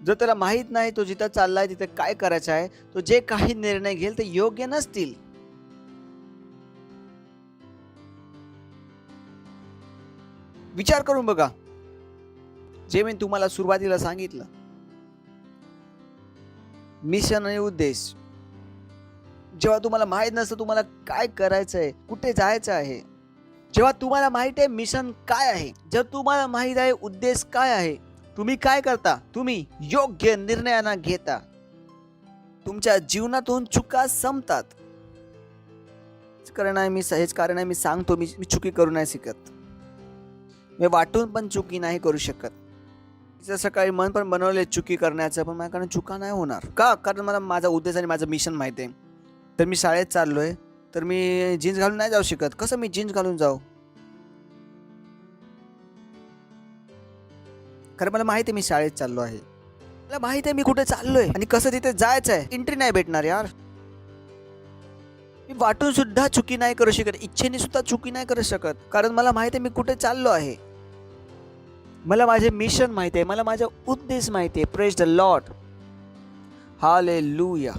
जर त्याला माहित नाही तो जिथं चाललाय तिथे काय करायचं आहे, तो जे काही निर्णय घेईल ते योग्य नसतील. विचार करून बघा, जे मी तुम्हाला सुरुवातीला सांगितलं, मिशन आणि उद्देश. जेव्हा तुम्हाला माहित नसतं तुम्हाला काय करायचं आहे, कुठे जायचं आहे, जेव्हा तुम्हाला माहित आहे मिशन काय आहे, जेव्हा तुम्हाला माहित आहे उद्देश काय आहे, तुम्ही काय करता? तुम्ही योग्य निर्णयांना घेता. तुमच्या जीवनातून चुका संपतात. हेच कारण आहे मी सांगतो, मी चुकी करू नाही शिकत. मी वाटून पण चुकी नाही करू शकत. सकाळी मन पण बनवले चुकी करण्याचं, पण माझ्याकडे चुका नाही होणार. का? कारण मला माझा उद्देश आणि माझं मिशन माहिती आहे. तर मी शाळेत चाललोय, तर मी जीन्स घालून नाही जाऊ शकत. कसं मी जीन्स घालून जाऊ? कारण मला माहिती आहे मी शाळेत चाललो आहे. मला माहिती आहे मी कुठे चाललोय आणि कसं तिथे जायचं आहे. एंट्री नाही भेटणार यार. मी वाटून सुद्धा चुकी नाही करू शकत, इच्छेने सुद्धा चुकी नाही करू शकत. कारण मला माहिती आहे मी कुठे चाललो आहे. मला माझे मिशन माहिती आहे, मला माझा उद्देश माहिती आहे. Praise the Lord. हालेलुया.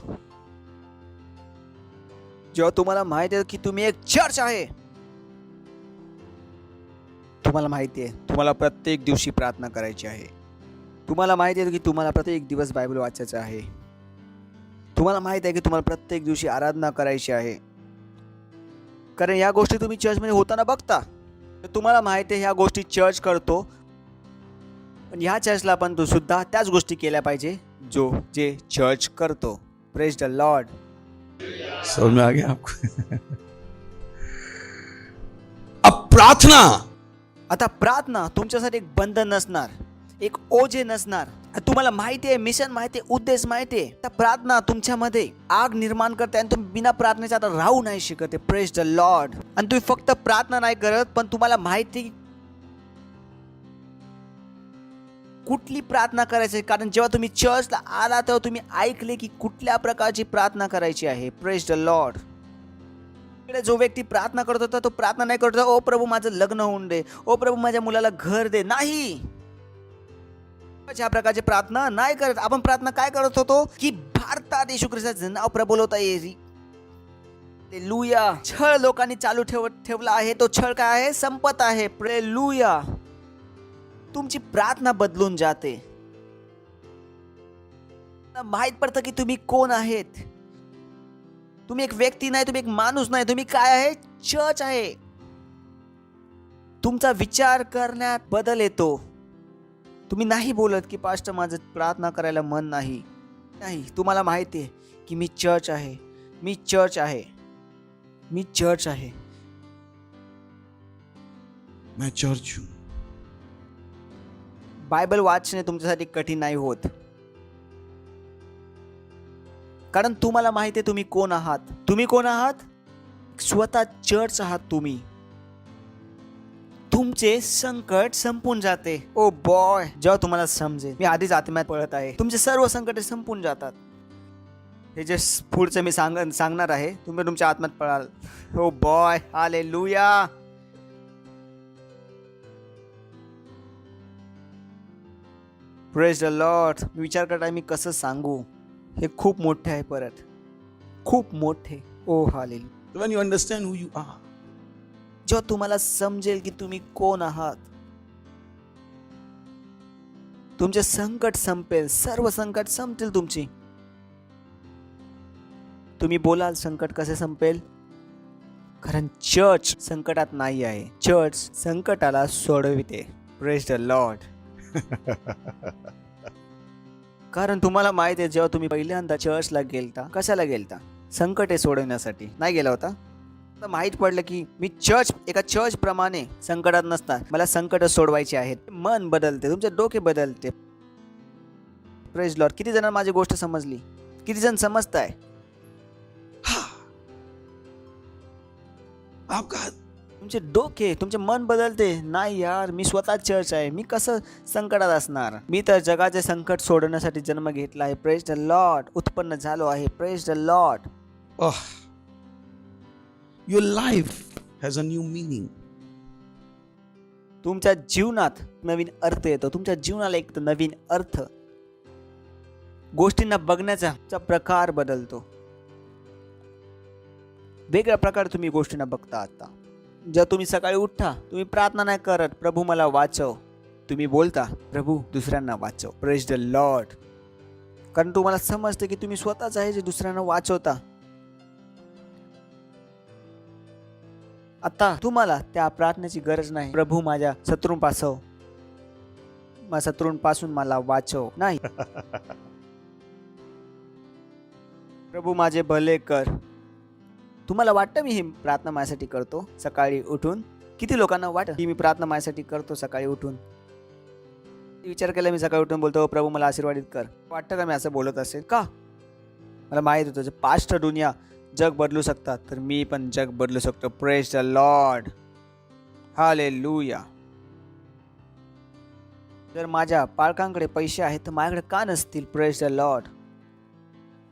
जेव्हा तुम्हाला माहिती आहे की तुम्ही एक चर्च आहे, तुम्हाला माहिती आहे तुम्हाला प्रत्येक दिवशी प्रार्थना करायची आहे, तुम्हाला माहिती आहे की तुम्हाला प्रत्येक दिवस बायबल वाचायचं आहे, तुम्हाला माहिती आहे की तुम्हाला प्रत्येक दिवशी आराधना करायची आहे. कारण या गोष्टी तुम्ही चर्चमध्ये होताना बघता. तुम्हाला माहिती आहे ह्या गोष्टी चर्च करतो, पण ह्या चर्चला पण तू सुद्धा त्याच गोष्टी केल्या पाहिजे जे चर्च करतो. Praise the Lord. समझ में आ गया आपको? अब प्रार्थना, आता प्रार्थना तुमच्यासाठी एक बंधन नसणार, एक ओझे नसणार. तुम्हाला माहिती आहे मिशन माहिती आहे, उद्देश माहिती आहे. तर प्रार्थना तुमच्यामध्ये आग निर्माण करते आणि तुम्ही बिना प्रार्थनेचा आता राहू नाही शकत. Praise the Lord. आणि तुम्ही फक्त प्रार्थना नाही करत, पण तुम्हाला माहिती कुठली प्रार्थना करायची. कारण जेव्हा तुम्ही चर्चला आला तेव्हा तुम्ही ऐकले की कुठल्या प्रकारची प्रार्थना करायची आहे. Praise the Lord. जो व्यक्ती प्रार्थना करत होता तो प्रार्थना नाही करत होता, ओ प्रभू माझं लग्न होऊन दे, ओ प्रभू माझ्या मुलाला घर दे. नाही, अशा प्रकारची प्रार्थना नाही करत. आपण प्रार्थना काय करत होतो की भारतात येशू ख्रिस्ताचं नाव प्रबोलवता येईल. हालेलुया. छळ लोकांनी चालू ठेवला आहे, तो छळ काय आहे? संपत आहे. हालेलुया. तुमची प्रार्थना बदलून जाते. माहित पडतं की तुम्ही कोण आहेत. तुम्ही एक व्यक्ती नाही, तुम्ही एक माणूस नाही, तुम्ही काय आहे? चर्च आहे. तुमचा विचार करण्यात बदल येतो. तुम्ही नाही बोलत की पास्टर माझं प्रार्थना करायला मन नाही. नाही, तुम्हाला माहिती आहे की मी चर्च आहे, मी चर्च आहे, मी चर्च आहे. मैं चर्च हूं. बायबल वाचणे तुमच्यासाठी कठीण नाही होत. कारण तुम्हाला माहिती आहे तुम्ही कोण आहात. तुम्ही कोण आहात? स्वतः चर्च आहात तुम्ही. तुमचे संकट संपून जाते. ओ बॉय, जेव्हा तुम्हाला समजेल मी आधीच आत्म्यात पळत आहे, तुमचे सर्व संकट संपून जातात. हे जे पुढचं मी सांगणार आहे तुम्ही तुमच्या आत्म्यात पळाल. ओ बॉय, हालेलुया. Praise the Lord. मी विचार करत आहे मी कसं सांगू. हे खूप मोठे आहे, परत खूप मोठे. ओ hallelujah. When you understand who you are, जेव्हा तुम्हाला समजेल की तुम्ही कोण आहात, तुमचे संकट संपेल, सर्व संकट संपतील तुमची. तुम्ही बोलाल संकट कसे संपेल? कारण चर्च संकटात नाही आहे, चर्च संकटाला सोडविते. Praise the Lord. कारण तुम्हाला माहिती आहे जेव्हा तुम्ही पहिल्यांदा चर्चला गेलता, कशाला गेलता? संकटे सोडवण्यासाठी नाही गेला होता. माहीत पडलं की मी एका चर्च प्रमाणे संकटात नसतात, मला संकट सोडवायचे आहेत. मन बदलते, तुमचे डोके बदलते. Praise Lord. किती जणांना माझी गोष्ट समजली? किती जण समजताय? आपका तुमचे डोके, तुमचे मन बदलते. नाही यार, मी स्वतः चर्च आहे, मी कसं संकटात असणार? मी तर जगाचे संकट सोडवण्यासाठी जन्म घेतला आहे. Praise the Lord. उत्पन्न झालो आहे. Praise the Lord. your life has a new meaning. तुमच्या जीवनात नवीन अर्थ येतो. तुमच्या जीवनाला एक नवीन अर्थ. गोष्टींना बघण्याचा प्रकार बदलतो. वेगळ्या प्रकारे तुम्ही गोष्टींना बघता. आता जेव्हा तुम्ही सकाळी उठता, तुम्ही प्रार्थना नाही करत प्रभू मला वाचव, तुम्ही बोलता प्रभू दुसऱ्यांना वाचव, प्रेज द लॉर्ड. कारण तुम्हाला समजतं की तुम्ही स्वतःच आहे जे दुसऱ्यांना वाचवता. आता तुम्हाला त्या प्रार्थनेची गरज नाही, प्रभू माझ्या शत्रूंपासून मला वाचव, नाही. प्रभू माझे भले कर. तुम्हाला वाटतं मी ही प्रार्थना माझ्यासाठी करतो सकाळी उठून? किती लोकांना वाटतं की मी प्रार्थना माझ्यासाठी करतो सकाळी उठून? विचार केला मी सकाळी उठून बोलतो प्रभू मला आशीर्वादित कर. वाटतं का मी असं बोलत असेल? का? मला माहित होतं जे पास्ट दुनिया जग बदलू शकतात, तर मी पण जग बदलू शकतो. Praise the Lord, hallelujah. जर माझ्या पालकांकडे पैसे आहेत तर माझ्याकडे का नसतील? Praise the Lord.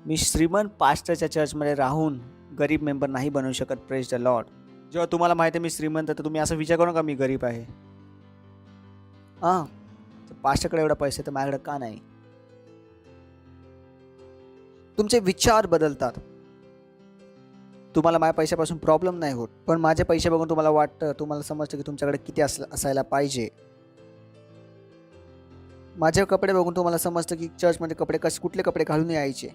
मी श्रीमंत पास्टरच्या चर्चमध्ये राहून गरीब मेंबर नाही बनवू शकत. Praise the Lord. जेव्हा तुम्हाला माहिती आहे मी श्रीमंत, तर तुम्ही असं विचार करू नका मी गरीब आहे. पास्टरकडे एवढा पैसे तर माझ्याकडे का नाही? तुमचे विचार बदलतात. तुम्हाला माझ्या पैशापासून प्रॉब्लेम नाही होत, पण माझे पैसे बघून तुम्हाला वाटतं, तुम्हाला समजतं की तुमच्याकडे किती असायला पाहिजे. माझे कपडे बघून तुम्हाला समजतं की चर्चमध्ये कुठले कपडे घालून यायचे,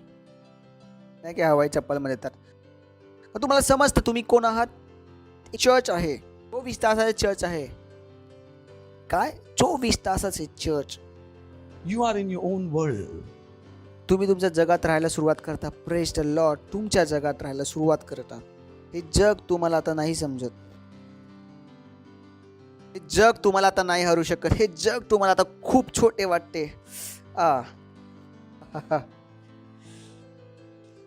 नाही की हवाई चप्पलमध्ये. तर तुम्हाला समजतं तुम्ही कोण आहात. चर्च आहे, 24 तासाचे चर्च आहे. काय 24 तासाचे church? You are in your own world. तुम्ही तुमच्या जगात राहायला सुरुवात करता. Praise the Lord. तुमच्या जगात राहायला सुरुवात करता. हे जग तुम्हाला आता नाही समजत. हे जग तुम्हाला आता नाही हरू शकत. हे जग तुम्हाला आता खूप छोटे वाटते.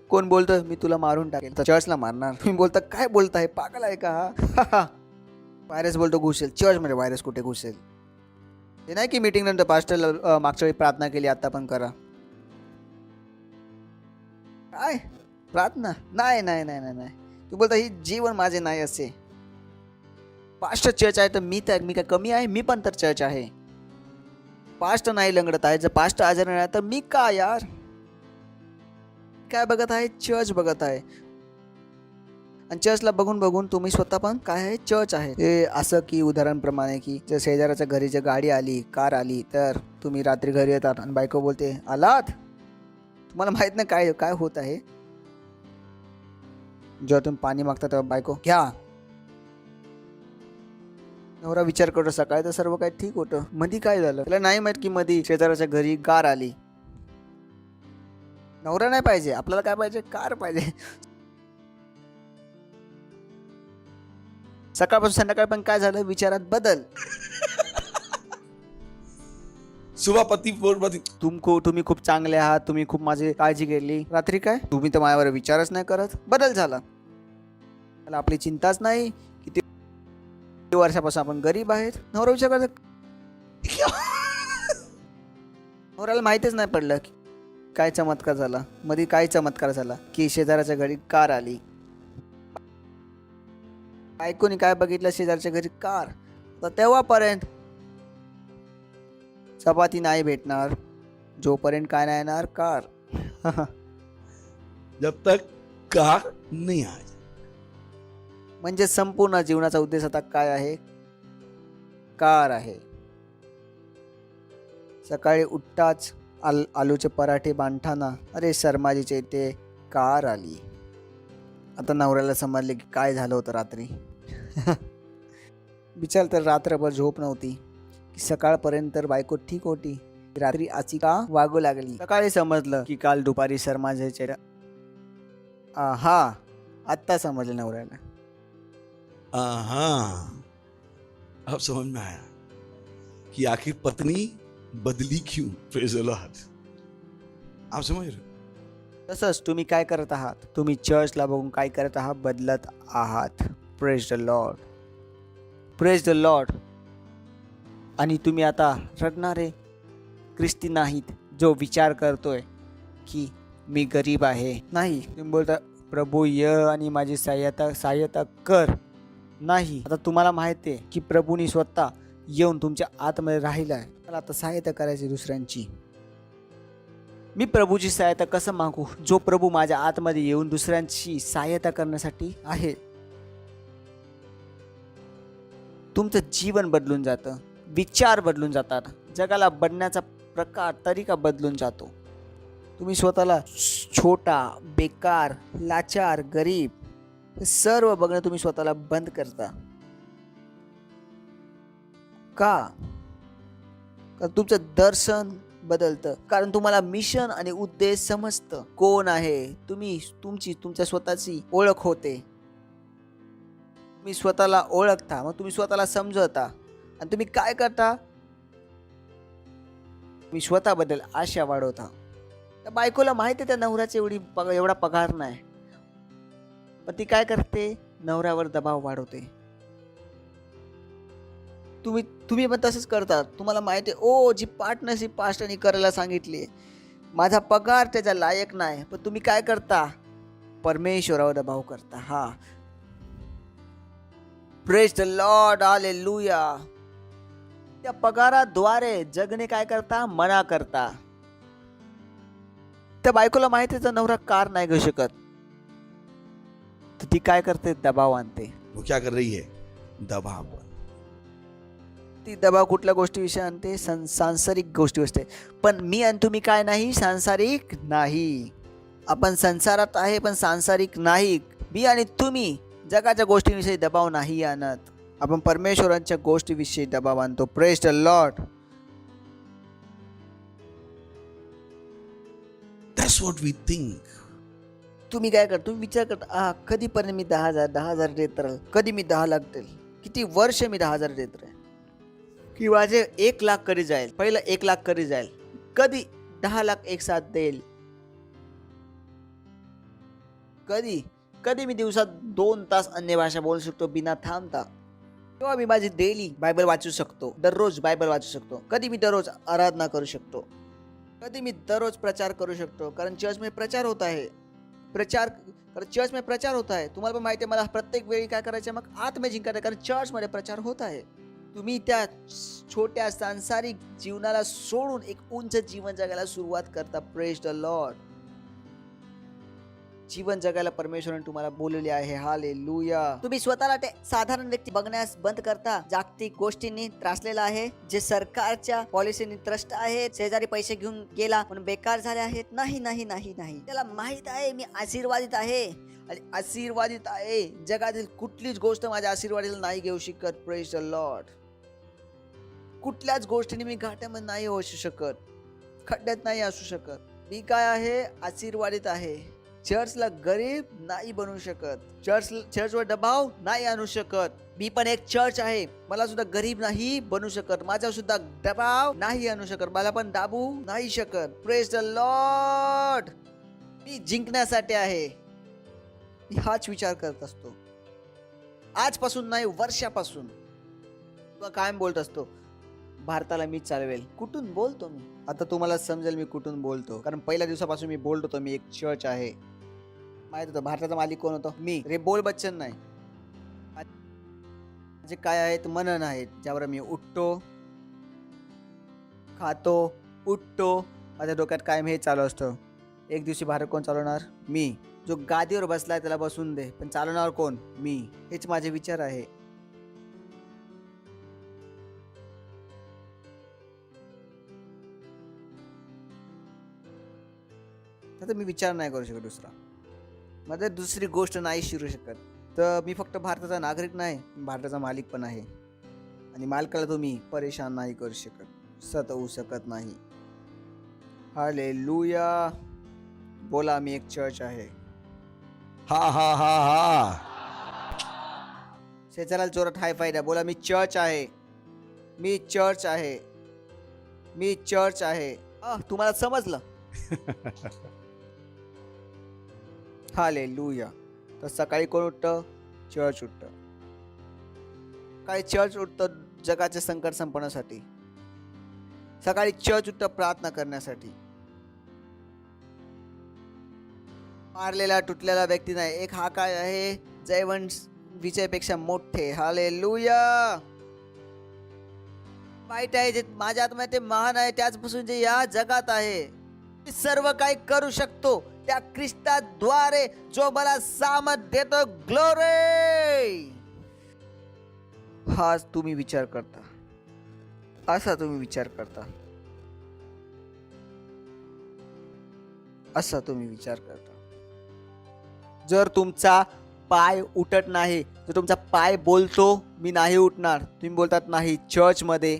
कोण बोलतोय मी तुला मारून टाकेल, तर चर्चला मारणार. तुम्ही बोलता काय बोलताय, पागल आहे का? व्हायरस बोलतो घुसेल. चर्चमध्ये व्हायरस कुठे घुसेल? ते नाही की मीटिंग नंतर पास्टरला मागच्या वेळी प्रार्थना केली आता पण करा. काय प्रार्थना? नाही नाही नाही नाही नाही. तू बोलता ही जीवन माझे नाही असे. पास्ट चर्च आहे तर मी काय कमी आहे? मी पण तर चर्च आहे. पास्ट नाही लंगडत आहे. जर पास्ट आजार नाही तर मी का यार? काय बघत आहे? चर्च बघत आहे. आणि चर्चला बघून बघून तुम्ही स्वतः पण काय आहे? चर्च आहे. ते असं की उदाहरणप्रमाणे की जर शेजाऱ्याच्या घरी जर गाडी आली, कार आली, तर तुम्ही रात्री घरी येतात आणि बायको बोलते आलात. तुम्हाला माहित नाही काय काय होत आहे. जेव्हा तुम्ही पाणी मागता तेव्हा बायको घ्या. नवरा विचार करतो सकाळी तर सर्व काही ठीक होतं, मध्ये काय झालं? त्याला नाही माहित की मध्ये शेजाऱ्याच्या घरी कार आली. नवरा नाही पाहिजे आपल्याला, काय पाहिजे? कार पाहिजे. सकाळपासून संध्याकाळ पण काय झालं? विचारात बदल. तुम्ही खूप चांगले आहात, तुम्ही खूप माझी काळजी घेतली. रात्री काय? तुम्ही तर माझ्यावर विचारच नाही करत. बदल झाला. मला आपली चिंताच नाही. किती वर्षापासून आपण गरीब आहेत. नवरा विचार करत. नवऱ्याला माहितीच नाही पडलं काय चमत्कार झाला. मध्ये काय चमत्कार झाला की शेजाऱ्याच्या घरी कार आली. बायकोनी काय बघितलं? शेजारच्या घरी कार. तर तेव्हापर्यंत चपाती नाही भेटणार जोपर्यंत काय नाही येणार? कार. जब तक कार नहीं आ जाए. म्हणजे संपूर्ण जीवनाचा उद्देश आता काय आहे? कार आहे. सकाळी उठताच आलूचे पराठे बांधताना अरे शर्माजीचे इथे कार आली. आता नवऱ्याला समजले की काय झालं होतं रात्री. विचार तर रात्रभर झोप नव्हती की सकाळपर्यंत बायको ठीक होती, रात्री अशी का वागू लागली. सकाळी समजलं की काल दुपारी शर्माजीचे. आत्ता समजलं नवऱ्याला. अब समझ में आया कि आखिर पत्नी बदली क्यों. Praise the Lord. आप समझ रहे? तसंच तुम्ही काय करत आहात? तुम्ही चर्चला बघून काय करत आहात? बदलत आहात. Praise the Lord. Praise the Lord. आणि तुम्ही आता रडणारे ख्रिस्ती नाहीत जो विचार करतोय की मी गरीब आहे. नाही, तुम्ही बोलता प्रभू य आणि माझी सहाय्यता कर. नाही, आता तुम्हाला माहिती आहे की प्रभूनी स्वतः येऊन तुमच्या आतमध्ये राहिला आहे. मला आता सहाय्यता करायची दुसऱ्यांची. मी प्रभूची सहाय्यता कसं मागू जो प्रभू माझ्या आतमध्ये येऊन दुसऱ्यांची सहाय्यता करण्यासाठी आहे. तुमचं जीवन बदलून जातं. विचार बदलून जातात, जगाला बनण्याचा प्रकार तरीका बदलून जातो. तुम्ही स्वतःला छोटा, बेकार, लाचार, गरीब हे सर्व बघणं तुम्ही स्वतःला बंद करता. का? कारण तुमचं दर्शन बदलतं, कारण तुम्हाला मिशन आणि उद्देश समजतं. कोण आहे तुम्ही, तुमच्या स्वतःची ओळख होते. तुम्ही स्वतःला ओळखता, मग तुम्ही स्वतःला समजवता आणि तुम्ही काय करता, तुम्ही स्वतःबद्दल आशा वाढवता. त्या बायकोला माहिती आहे त्या नवऱ्याची एवढा पगार नाही, पण ती काय करते, नवऱ्यावर दबाव वाढवते. तुम्ही पण तसंच करता. तुम्हाला माहिती आहे जी पार्टनरशिप पास्टरनी करायला सांगितली, माझा पगार त्याच्या लायक नाही, पण तुम्ही काय करता, परमेश्वरावर दबाव करता. हा, प्रेज द लॉर्ड, हालेलुया. त्या पगाराद्वारे जगणे काय करता, मना करता. त्या बायकोला माहिती आहे नवरा कार नाही घेऊ शकत, तर ती काय करते, दबाव आणते. वो क्या कर रही है, दबाव. ती दबाव कुठल्या गोष्टीविषयी आणते, सांसारिक गोष्टी असते. पण मी आणि तुम्ही काय नाही, सांसारिक नाही. आपण संसारात आहे पण सांसारिक नाही. मी आणि तुम्ही जगाच्या गोष्टींविषयी दबाव नाही आणत, आपण परमेश्वरांच्या गोष्टीविषयी दबाव आणतो. Praise the Lord. That's what we think. तुम्ही काय करता, तुम्ही विचार करता, कधीपर्यंत मी 10,000 देत राहील, कधी मी 10 लाख देईल, किती वर्ष मी 10,000 देत राहील, की माझे 1 लाख कधी जाईल, पहिलं 1 लाख कधी जाईल, कधी 10 लाख एक साथ देईल, कधी मी दिवसात 2 तास अन्य भाषा बोलू शकतो बिना थांबता, किंवा मी माझी डेली बायबल वाचू शकतो, दररोज बायबल वाचू शकतो, कधी मी दररोज आराधना करू शकतो, कधी मी दररोज प्रचार करू शकतो. कारण चर्चमध्ये प्रचार होत आहे, चर्चमध्ये प्रचार होत आहे. तुम्हाला पण माहिती आहे, मला प्रत्येक वेळी काय करायचं, मग आत्मे जिंकायचं, कारण चर्चमध्ये प्रचार होत आहे. तुम्ही त्या छोट्या सांसारिक जीवनाला सोडून एक उंच जीवन जगायला सुरुवात करता. Praise the Lord. जीवन जगायला परमेश्वराने तुम्हाला बोलवले आहे. हालेलुया. तुम्ही स्वतःला ते साधारण व्यक्ती बघण्यास बंद करता, जागतिक गोष्टींनी त्रासलेला आहे, जे सरकारच्या पॉलिसीनी त्रस्त आहे, शेजारी पैसे घेऊन गेला पण बेकार झाले आहेत. नाही नाही नाही नाही, त्याला माहित आहे मी आशीर्वादित आहे, आशीर्वादित आहे. जगातील कुठलीच गोष्ट माझ्या आशीर्वादाला नाही घेऊ शकत. Praise the Lord. कुठल्याच गोष्टीने मी घाट्यामध्ये नाही असू शकत, खड्ड्यात नाही असू शकत. मी काय आहे, आशीर्वादित आहे. चर्चला गरीब नाही बनवू शकत, चर्चवर दबाव नाही आणू शकत. मी पण एक चर्च आहे, मला सुद्धा गरीब नाही बनवू शकत, माझ्या सुद्धा दबाव नाही आणू शकत, मला पण दाबू नाही शकत. Praise the Lord. मी जिंकण्यासाठी आहे, मी हाच विचार करत असतो. आजपासून नाही, वर्षापासून कायम बोलत असतो, भारताला मी चालवेल. कुठून बोलतो मी, आता तुम्हाला समजेल मी कुठून बोलतो. कारण पहिल्या दिवसापासून मी बोलतो तो मी एक चर्च आहे. माहित होतं भारताचा मालिक कोण होतो, मी. बोल बच्चन नाही. माझे काय आहेत, मनन आहेत, ज्यावर मी उठतो, खातो, उठतो. माझ्या डोक्यात कायम हे चालू असतं, एक दिवशी भारत कोण चालवणार, मी. जो गादीवर बसलाय त्याला बसून दे, पण चालवणार कोण, मी. हेच माझे विचार आहे. आता मी विचार नाही करू शकत दुसरा, माझं दुसरी गोष्ट नाही शिरू शकत. तर मी फक्त भारताचा नागरिक नाही, भारताचा मालिक पण आहे. आणि मालकाला तुम्ही परेशान नाही करू शकत, सतवू शकत नाही. हालेलुया. बोला, मी एक चर्च आहे. हा हा हा हा. शेजाराला जोरात हाय फाय द्या. बोला, मी चर्च आहे, मी चर्च आहे, मी चर्च आहे. तुम्हाला समजलं. हालेलुया. तर सकाळी कोण उठतं, चर्च उठतं. सकाळी चर्च उठतं जगाचे संकट संपवण्यासाठी. सकाळी चर्च उठतं प्रार्थना करण्यासाठी. मारलेला तुटलेला व्यक्ती नाही, एक हा काय आहे, जयवंश विजयपेक्षा मोठे. हालेलुया. वाईट आहे जे माझ्या आतमध्ये ते महान आहे, त्याचपासून जे या जगात आहे. सर्व काही करू शकतो त्या ख्रिस्ताद्वारे जो मला सामर्थ देतो. ग्लोरी. हाच तुम्ही विचार करता. असा तुम्ही विचार करता, असा तुम्ही विचार करता. जर तुमचा पाय उठत नाही, जर तुमचा पाय बोलतो मी नाही उठणार, तुम्ही बोलतात नाही चर्चमध्ये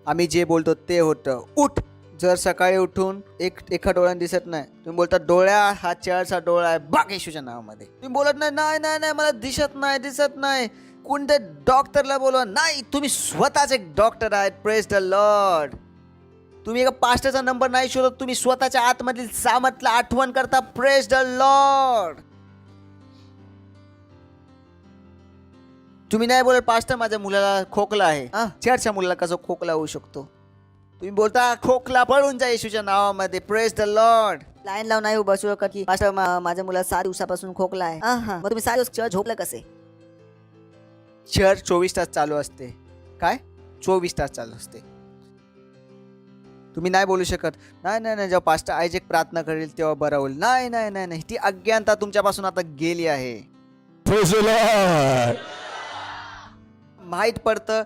आम्ही जे बोलतो ते होतं, उठ. जर सकाळी उठून एका डोळ्याने दिसत नाही, तुम्ही बोलता डोळ्या हा चर्चचा डोळा आहे, बघ येशूच्या नावामध्ये. तुम्ही बोलत नाही नाही नाही नाही मला दिसत नाही, कोणत्या डॉक्टरला बोलवा, नाही तुम्ही स्वतःच एक डॉक्टर आहेत. Praise the Lord. तुम्ही एका पास्टरचा नंबर नाही शोधत, तुम्ही स्वतःच्या आतमधील सामर्थ्याला आठवण करता. Praise the Lord. तुम्ही नाही बोलत पास्टर माझ्या मुलाला खोकला आहे, चर्चच्या मुलाला कसं खोकला होऊ शकतो. तुम्ही बोलता खोकला पळून जा येशूच्या नावामध्ये. Praise the Lord. लाईन लावून नाही उभं असू का की पास्टर माझ्या मुलाला 6 दिवसापासून खोकला आहे. मग तुम्ही 6 दिवस चर्च झोपलं कसे? चर्च 24 तास चालू असते. काय 24 तास चालू असते. तुम्ही नाही बोलू शकत नाही नाही नाही जेव्हा पास्टर आयजेक प्रार्थना करेल तेव्हा बरं होईल. नाही नाही नाही नाही, ती अज्ञानता तुमच्यापासून आता गेली आहे. Praise the Lord. माहीत पडतं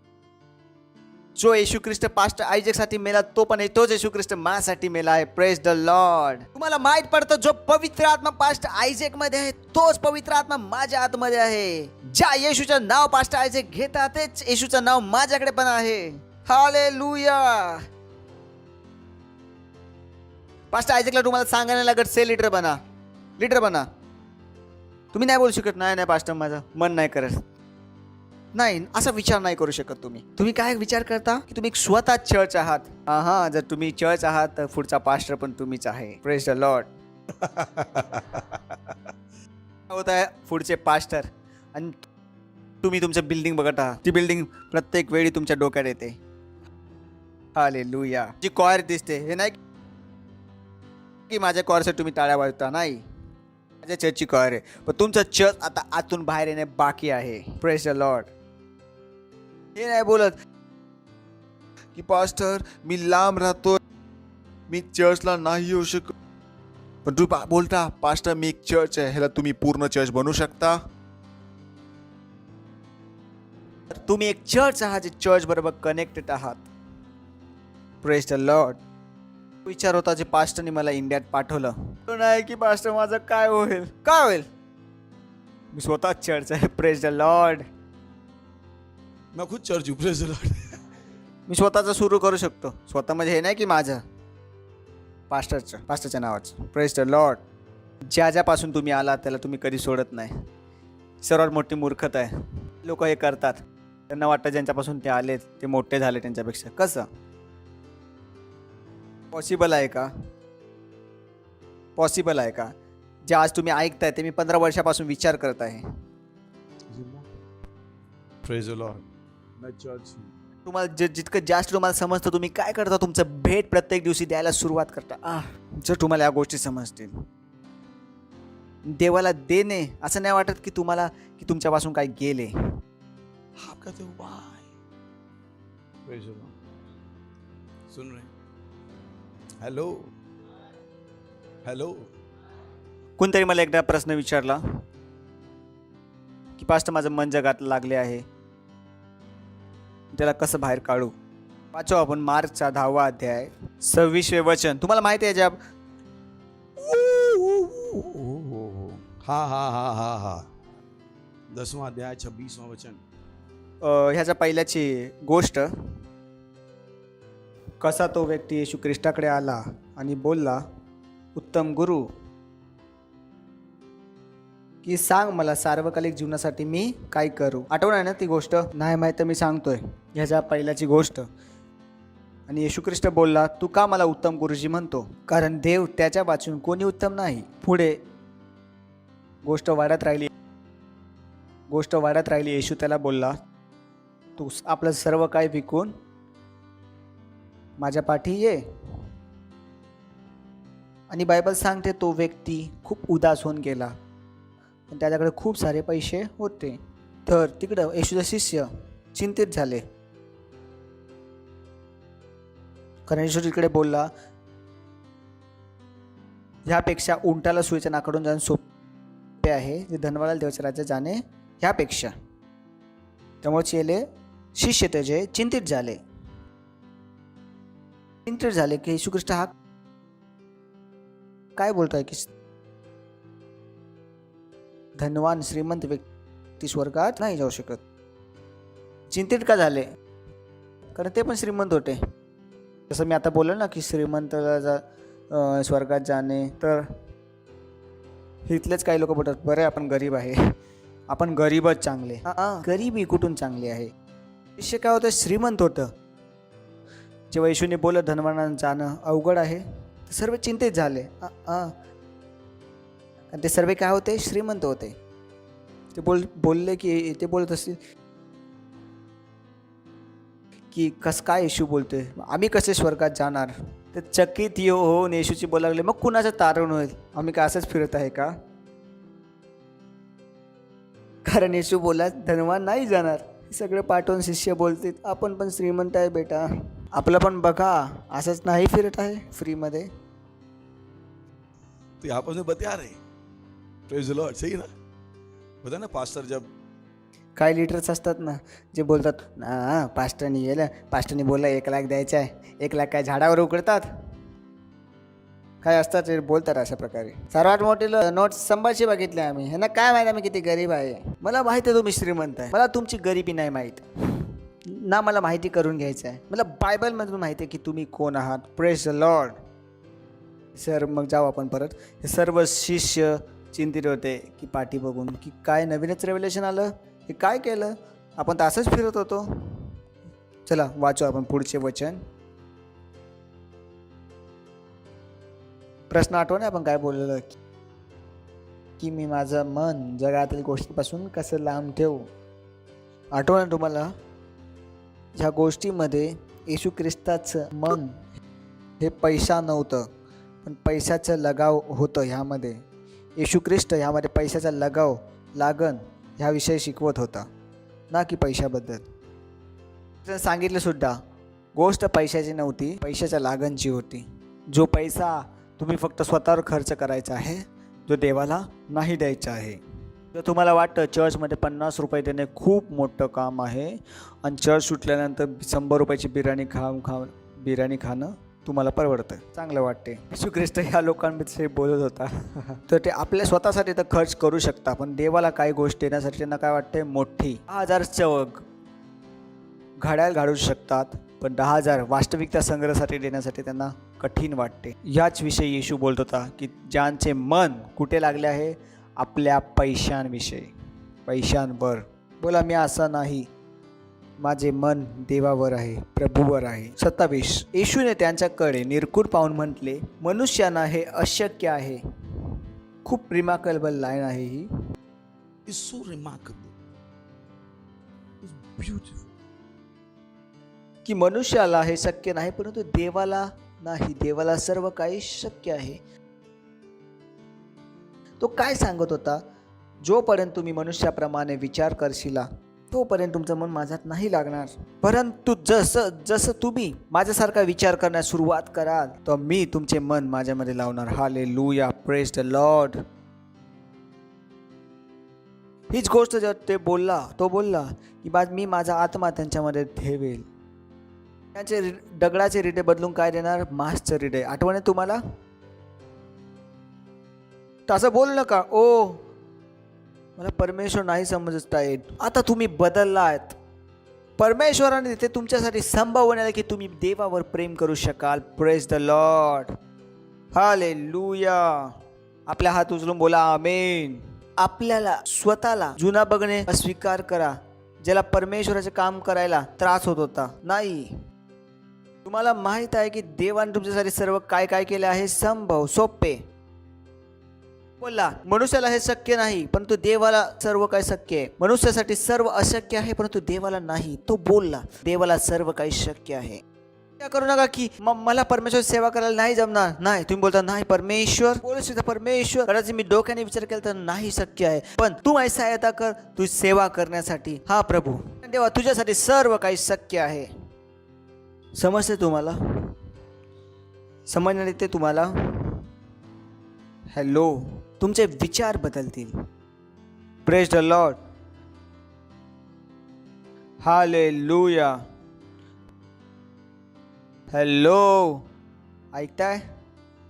जो येशू ख्रिस्त पास्टर आयजेक साठी मेला तो पण तोच येशू ख्रिस्त माझ्यासाठी मेला आहे. Praise the Lord. तुम्हाला माहित पडतं जो पवित्र आत्मा पास्टर आयजेक मध्ये आहे तोच पवित्र आत्मा माझ्या आतमध्ये आहे. ज्या येशूचं नाव पास्टर आयजेक घेतात तेच येशूचं नाव माझ्याकडे पण आहे. हालेलुया. पास्टर आयजेकला तुम्हाला सांगायला लागत से लीडर बना, लीडर बना. तुम्ही नाही बोलू शकत नाही नाही पास्टर माझं मन नाही करत. नाही असा विचार नाही करू शकत तुम्ही. तुम्ही काय विचार करता की तुम्ही स्वतः चर्च आहात. हा जर तुम्ही चर्च आहात तर पुढचा पास्टर पण तुम्हीच आहे. Praise the Lord. होत आहे पुढचे पास्टर आणि तुम्ही तुमचं बिल्डिंग बघत आहात. ती बिल्डिंग प्रत्येक वेळी तुमच्या डोक्यात येते. हालेलुया. जी कॉयर दिसते हे नाही की माझ्या कॉयरसाठी तुम्ही टाळ्या वाजता, नाही माझ्या चर्चची कॉयर आहे, पण तुमचं चर्च आता आतून बाहेर येणे बाकी आहे. Praise the Lord. हे नाही बोलत की पास्टर मी लांब राहतो, मी चर्चला नाही येऊ शकत, पण तू बोलता पास्टर मी एक चर्च आहे, ह्याला तुम्ही पूर्ण चर्च बनवू शकता. तुम्ही एक चर्च आहात जे चर्च बरोबर कनेक्टेड आहात. Praise the Lord. विचार होता जे पास्टरने मला इंडियात पाठवलं, तो नाही की पास्टर माझं काय होईल, काय होईल. मी स्वतः चर्च आहे. Praise the Lord. मैं खुद चर्च हूँ. Praise the Lord. मी स्वतःचं सुरू करू शकतो. स्वतः म्हणजे हे नाही की माझं, पास्टरच्या नावाचं. Praise the Lord. ज्यापासून तुम्ही आलात त्याला तुम्ही कधी सोडत नाही. सर्वात मोठी मूर्खता आहे. लोक हे करतात, त्यांना वाटतं ज्यांच्यापासून ते आलेत ते मोठे झाले त्यांच्यापेक्षा. कसं पॉसिबल आहे का? पॉसिबल आहे का? जे आज तुम्ही ऐकताय ते मी 15 वर्षापासून विचार करत आहे. Praise the Lord. मैं चर्च हूँ. तुम्हाला जितकं जास्त तुम्हाला समजतं तुम्ही काय करता, तुमचं भेट प्रत्येक दिवशी द्यायला सुरुवात करता. जर तुम्हाला या गोष्टी समजतील, देवाला देणे असं नाही वाटत की तुम्हाला की तुमच्यापासून काय गेले. आप कहते हो why? Praise the Lord. सुन रहे? Hello hello. कोणतरी मला एकदा प्रश्न विचारला की पास्टर माझं मन जगात लागले आहे, त्याला कसं बाहेर काढू. वाचो आपण मार्कचा 10वा अध्याय 26वे वचन. तुम्हाला माहिती आहे जब हा 10वां अध्याय 26वां वचन. ह्याच्या पहिल्याची गोष्ट, कसा तो व्यक्ती येशू ख्रिस्ताकडे आला आणि बोलला, उत्तम गुरु की सांग मला सार्वकालिक जीवनासाठी मी काय करू. आठवण ना ती गोष्ट? नाही माहीत तर मी सांगतोय. ह्याच्या पहिल्याची गोष्ट. आणि येशू ख्रिस्त बोलला, तू का मला उत्तम गुरुजी म्हणतो, कारण देव त्याच्या वाचून कोणी उत्तम नाही. पुढे गोष्ट वाढत राहिली. येशू त्याला बोलला, तू आपलं सर्व काय विकून माझ्या पाठी ये. आणि बायबल सांगते तो व्यक्ती खूप उदास होऊन गेला, पण त्याच्याकडे खूप सारे पैसे होते. तर तिकडं येशूचे शिष्य चिंतित झाले, कारण येशू तिकडे बोलला, ह्यापेक्षा उंटाला सुईच्या नाकाडून जाणे सोपे आहे, जे धनवाला देवाच्या राज्यात जाणे ह्यापेक्षा. त्यामुळे चेले शिष्य त्याचे चिंतित झाले की येशू ख्रिस्त हा काय बोलतोय की धनवान श्रीमंत व्यक्ती स्वर्गात नाही जाऊ शकत. चिंतित का झाले? कारण ते पण श्रीमंत होते. जसं मी आता बोललो ना की श्रीमंताला स्वर्गात जाणे, तर इथलेच काही लोक बोलतात बरे आपण गरीब आहे, आपण गरीबच चांगले. गरीबी कुठून चांगली आहे? शिष्य काय होतं? श्रीमंत होतं. जेव्हा येशूने बोललं धनवानांना जाणं अवघड आहे, तर सर्व चिंतित झाले. आणि ते सर्व काय होते? श्रीमंत होते. ते बोलले की ते बोलत असतील की कसं काय येशू बोलतोय, आम्ही कसे स्वर्गात जाणार? ते चकित होऊन येशूची बोलायला लागले, मग कुणाचं तारण होईल? आम्ही काय असंच फिरत आहे का? कारण येशू बोला धनवान नाही जाणार. सगळं पाठवून शिष्य बोलतील आपण पण श्रीमंत आहे बेटा, आपलं पण बघा, असंच नाही फिरत आहे फ्रीमध्ये. तो यहाँ पर बता रहे प्रेज द लॉर्ड. सही ना? बता ना पास्टर जब काही लीडर्स असतात ना जे बोलतात ना पास्टरनी बोलला 1 लाख द्यायचा आहे, 1 लाख काय झाडावर उकडतात? काय असतात ते बोलतात अशा प्रकारे. सर्वात मोठे नोट संभाषी बघितले आम्ही. ह्यांना काय माहिती आम्ही किती गरीब आहे? मला माहिती आहे तुम्ही श्रीमंत आहे, मला तुमची गरिबी नाही माहीत ना, मला माहिती करून घ्यायचं आहे. मला बायबलमधून माहिती आहे की तुम्ही कोण आहात. Praise the Lord. सर मग जाऊ आपण परत. हे सर्व शिष्य चिंतित होते की पाठी बघून की काय नवीनच रेव्हलेशन आलं, हे काय केलं, आपण तर असंच फिरत होतो. चला वाचू आपण पुढचे वचन. प्रश्न आठवणे आपण काय बोललेलं की मी माझं मन जगातील गोष्टीपासून कसं लांब ठेवू. आठवण तुम्हाला? ह्या गोष्टीमध्ये येशू ख्रिस्ताचं मन हे पैसा नव्हतं, पण पैशाचं लगाव होतं. ह्यामध्ये येशू ख्रिस्त ह्यामध्ये पैशाचा लगाव लागण ह्याविषयी शिकवत होता, ना की पैशाबद्दल. सांगितलं सुद्धा गोष्ट पैशाची नव्हती, पैशाच्या लागणची होती. जो पैसा तुम्ही फक्त स्वतःवर खर्च करायचा आहे, जो देवाला नाही द्यायचा आहे. जर तुम्हाला वाटतं चर्चमध्ये 50 रुपये देणे खूप मोठं काम आहे आणि चर्च सुटल्यानंतर 100 रुपयाची बिर्याणी खाणं तुम्हाला परवडतं, चांगलं वाटते. येशू ख्रिस्त ह्या लोकांविषयी बोलत होता. तर ते आपल्या स्वतःसाठी तर खर्च करू शकता, पण देवाला काही गोष्ट देण्यासाठी त्यांना काय वाटते? मोठी 10,000चं घड्याळ घालू शकतात, पण 10,000 वास्तविकता संग्रहासाठी देण्यासाठी त्यांना कठीण वाटते. ह्याच विषयी येशू बोलत होता की ज्यांचे मन कुठे लागले आहे? आपल्या पैशांविषयी, पैशांवर. बोला मी असा नाही, माझे मन देवावर आहे, प्रभूवर आहे. 27. येशूने त्यांच्याकडे निरखून पाहून म्हटले, मनुष्यांना हे अशक्य आहे. खूप रिमार्केबल लाईन आहे ही. is so remarkable. It's beautiful. की मनुष्याला हे शक्य नाही, परंतु देवाला नाही. देवाला सर्व काही शक्य आहे. तो काय सांगत होता? जोपर्यंत तुम्ही मनुष्याप्रमाणे विचार करशिला तोपर्यंत तुमचं मन माझ्यात नाही लागणार. परंतु जसं तुम्ही माझ्यासारखा विचार करण्यास सुरुवात कराल तर मी तुमचे मन माझ्यामध्ये लावणार. Hallelujah, praise the Lord. हीच गोष्ट जर तो बोलला की मी माझा आत्मा त्यांच्यामध्ये ठेवेल. त्यांचे दगडाचे हृदय बदलून काय देणार? मांसाचं हृदय. आठवण आहे तुम्हाला? असं बोल नका, ओ मला परमेश्वर नाही समजता येत. आता तुम्ही बदललात. परमेश्वराने ते तुमच्यासाठी संभव बनवलं की तुम्ही देवावर प्रेम करू शकाल. Praise the Lord. हालेलुया. आपल्या हात उचलून बोला आमेन. आपल्याला स्वतःला जुना बघणे अस्वीकार करा. ज्याला परमेश्वराचे काम करायला त्रास होत होता नाही. तुम्हाला माहित आहे की देवाने तुमच्यासाठी सर्व काय काय केले आहे? संभव, सोपे. बोला मनुष्याला हे शक्य नाही, परंतु देवाला सर्व काही शक्य आहे. मनुष्यासाठी सर्व अशक्य आहे, परंतु देवाला नाही. तो बोलला देवाला सर्व काही शक्य आहे. क्या करू नका की मला परमेश्वर सेवा करायला नाही जमणार. नाही, तुम्ही बोलता नाही परमेश्वर बोलू परमेश्वर कदाचित मी डोक्याने विचार केला तर नाही शक्य आहे, पण तू माझी सहायता कर तू सेवा करण्यासाठी. हा प्रभू देवा तुझ्यासाठी सर्व काही शक्य आहे. समजते तुम्हाला? समजण्यात येते तुम्हाला? हॅलो, तुमचे विचार बदलतील. Praise the Lord. Hallelujah. Hello, ऐकताय?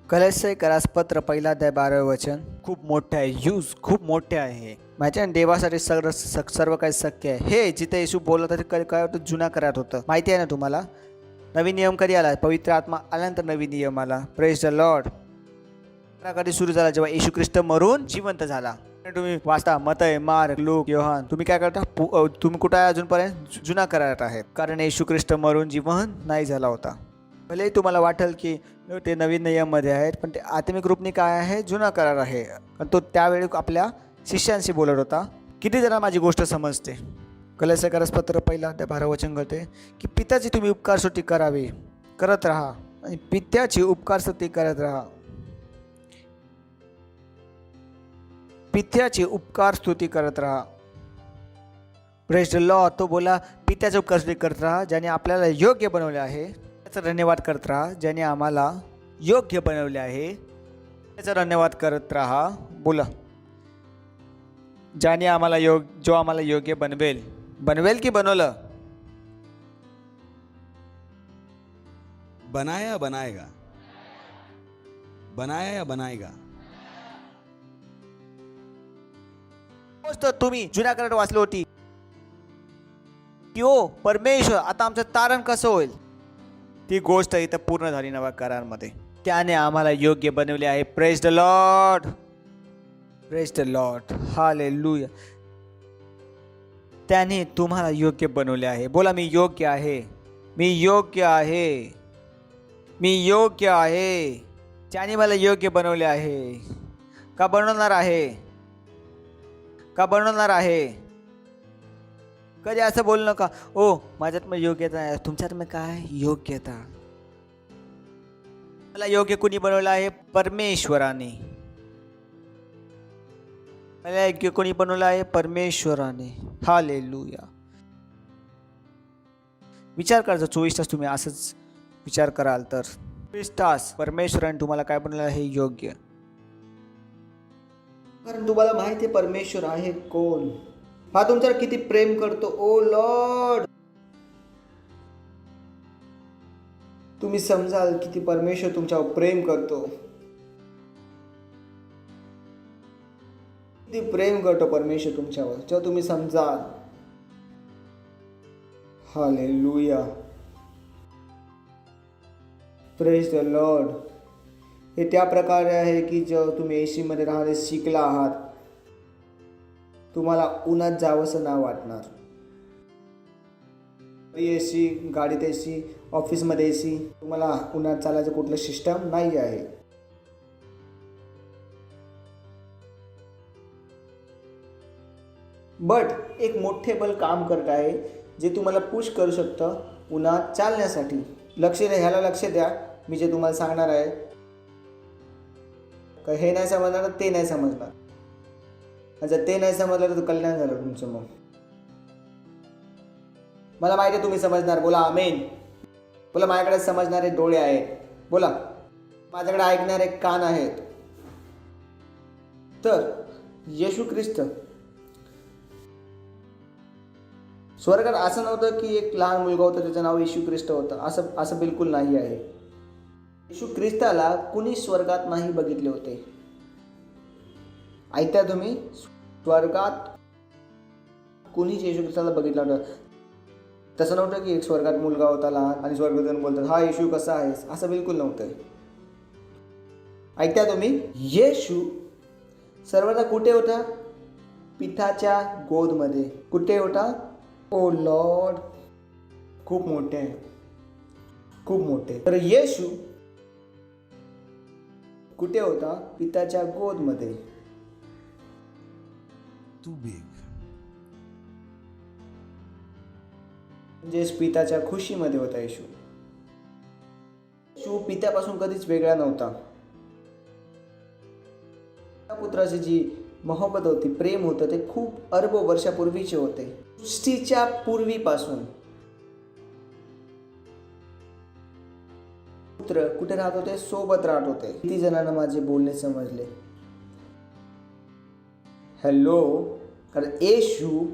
कलस्यकरास पत्र पहिला अध्याय 12 वचन खूप मोठे आहे. यूज खूप मोठे आहे. माझ्या देवासाठी सर्व काही शक्य आहे. हे जिथे येशू बोलत होते काय होतं? जुना करार होतं. माहिती आहे ना तुम्हाला? नवीन नियम कधी आला? पवित्र आत्मा आल्यानंतर नवीन नियम आला. Praise the Lord. कधी सुरू झाला? जेव्हा येशू ख्रिस्त मरून जिवंत झाला. तुम्ही वाचता मत्तय, मार्क, लूक, योहान. तुम्ही काय करता? तुम्ही कुठे आहे अजूनपर्यंत? जुना करारात आहेत. कारण येशू ख्रिस्त मरून जिवंत नाही झाला होता. भले तुम्हाला वाटेल की ते नवीन नियममध्ये आहेत, पण ते आत्मिक रूपने काय आहे? जुना करार आहे. पण तो त्यावेळी आपल्या शिष्यांशी बोलत होता. किती जणांना माझी गोष्ट समजते? कलस्यकरास पत्र पहिला अध्याय 12 वचन करते की पित्याची तुम्ही उपकार स्तुती करावी, करत राहा. आणि पित्याची उपकार स्तुती करत राहा. पित्याची उपकार स्तुती करत राहा. Praise the Lord. तो बोला पित्याची उपकार स्तुती करत राहा, ज्याने आपल्याला योग्य बनवले आहे. त्याचा धन्यवाद करत राहा. ज्याने आम्हाला योग्य बनवले आहे त्याचा धन्यवाद करत राहा. बोला. ज्याने आम्हाला जो आम्हाला योग्य बनवेल की बनवलं? बनाया बनाएगा, बनाया या बनाएगा. गोष्ट तुम्ही जुन्या करारात वाचली होती की ओ परमेश्वर आता आमचं तारण कसं होईल, ती गोष्ट इथं पूर्ण झाली नव्या करारामध्ये. त्याने आम्हाला योग्य बनवले आहे. Praise the Lord. Praise the Lord. Hallelujah. त्याने तुम्हाला योग्य बनवले आहे. बोला मी योग्य आहे. मी योग्य आहे. मी योग्य आहे. त्याने मला योग्य बनवले आहे. का बनवणार आहे? का बनवणार आहे? कधी असं बोलू नका ओ माझ्यात मग योग्यता आहे. तुमच्यात मग काय योग्यता? मला योग्य कुणी बनवलं आहे? परमेश्वराने. मला योग्य कोणी बनवलं आहे? परमेश्वराने. हालेलुया. विचार करायचा 24 तास तुम्ही असंच विचार कराल तर 24 तास परमेश्वराने तुम्हाला काय बनवलं आहे? योग्य. कारण तुम्हाला माहिती आहे परमेश्वर आहे कोण. हा तुमच्यावर किती प्रेम करतो. ओ लॉर्ड. तुम्ही समजाल किती परमेश्वर तुमच्यावर प्रेम करतो. किती प्रेम करतो परमेश्वर तुमच्यावर जेव्हा तुम्ही समजाल. हालेलुया. Praise the Lord. हे त्या प्रकारे आहे की जेव्हा तुम्ही एसीमध्ये राहणे शिकला आहात, तुम्हाला उन्हात जावंसं नाही वाटणार. एसी, गाडीत एसी, ऑफिसमध्ये एसी. तुम्हाला उन्हात चालायचं कुठलं सिस्टम नाही आहे. बट एक मोठे बल काम करत आहे जे तुम्हाला पुश करू शकतं उन्हात चालण्यासाठी. ह्याला लक्ष द्या. मी जे तुम्हाला सांगणार आहे का हे नाही समजणार ते नाही समजणार. जर ते नाही समजलं तर कल्याण झालं तुमचं. मग मला माहिती आहे तुम्ही समजणार. बोला आमेन. बोला माझ्याकडे समजणारे डोळे आहेत. बोला माझ्याकडे ऐकणारे कान आहेत. तर येशू ख्रिस्त स्वर्गात असं नव्हतं की एक लहान मुलगा होता त्याचं नाव येशू ख्रिस्त होतं. असं बिलकुल नाही आहे. येशू ख्रिस्ताला कुणी स्वर्गात नाही बघितले होते. ऐकता तुम्ही? स्वर्गात कुणीच येशू ख्रिस्ताला बघितलं होतं. तसं नव्हतं की एक स्वर्गात मुलगा होता लहान आणि स्वर्गदूत बोलतात हा येशू कसा आहेस, असं बिलकुल नव्हतं. ऐकता तुम्ही? येशू सर्वदा कुठे होता? पिताच्या गोदमध्ये. कुठे होता? ओ लॉर्ड. खूप मोठे आहे. खूप मोठे. तर येशू कुठे होता? पिताच्या गोदमध्ये. तू बिग. म्हणजेच पिताच्या खुशीमध्ये होता येशू. येशू पित्यापासून कधीच वेगळा नव्हता. पुत्राची जी मोहब्बत होती, प्रेम होतं, ते खूप अरब वर्षापूर्वीचे होते. सृष्टीच्या पूर्वीपासून. पुत्र कुठे राहत होते? सोबत राहत होते. किती जणांना माझे बोलणे समजले? हॅलो. कारण येशू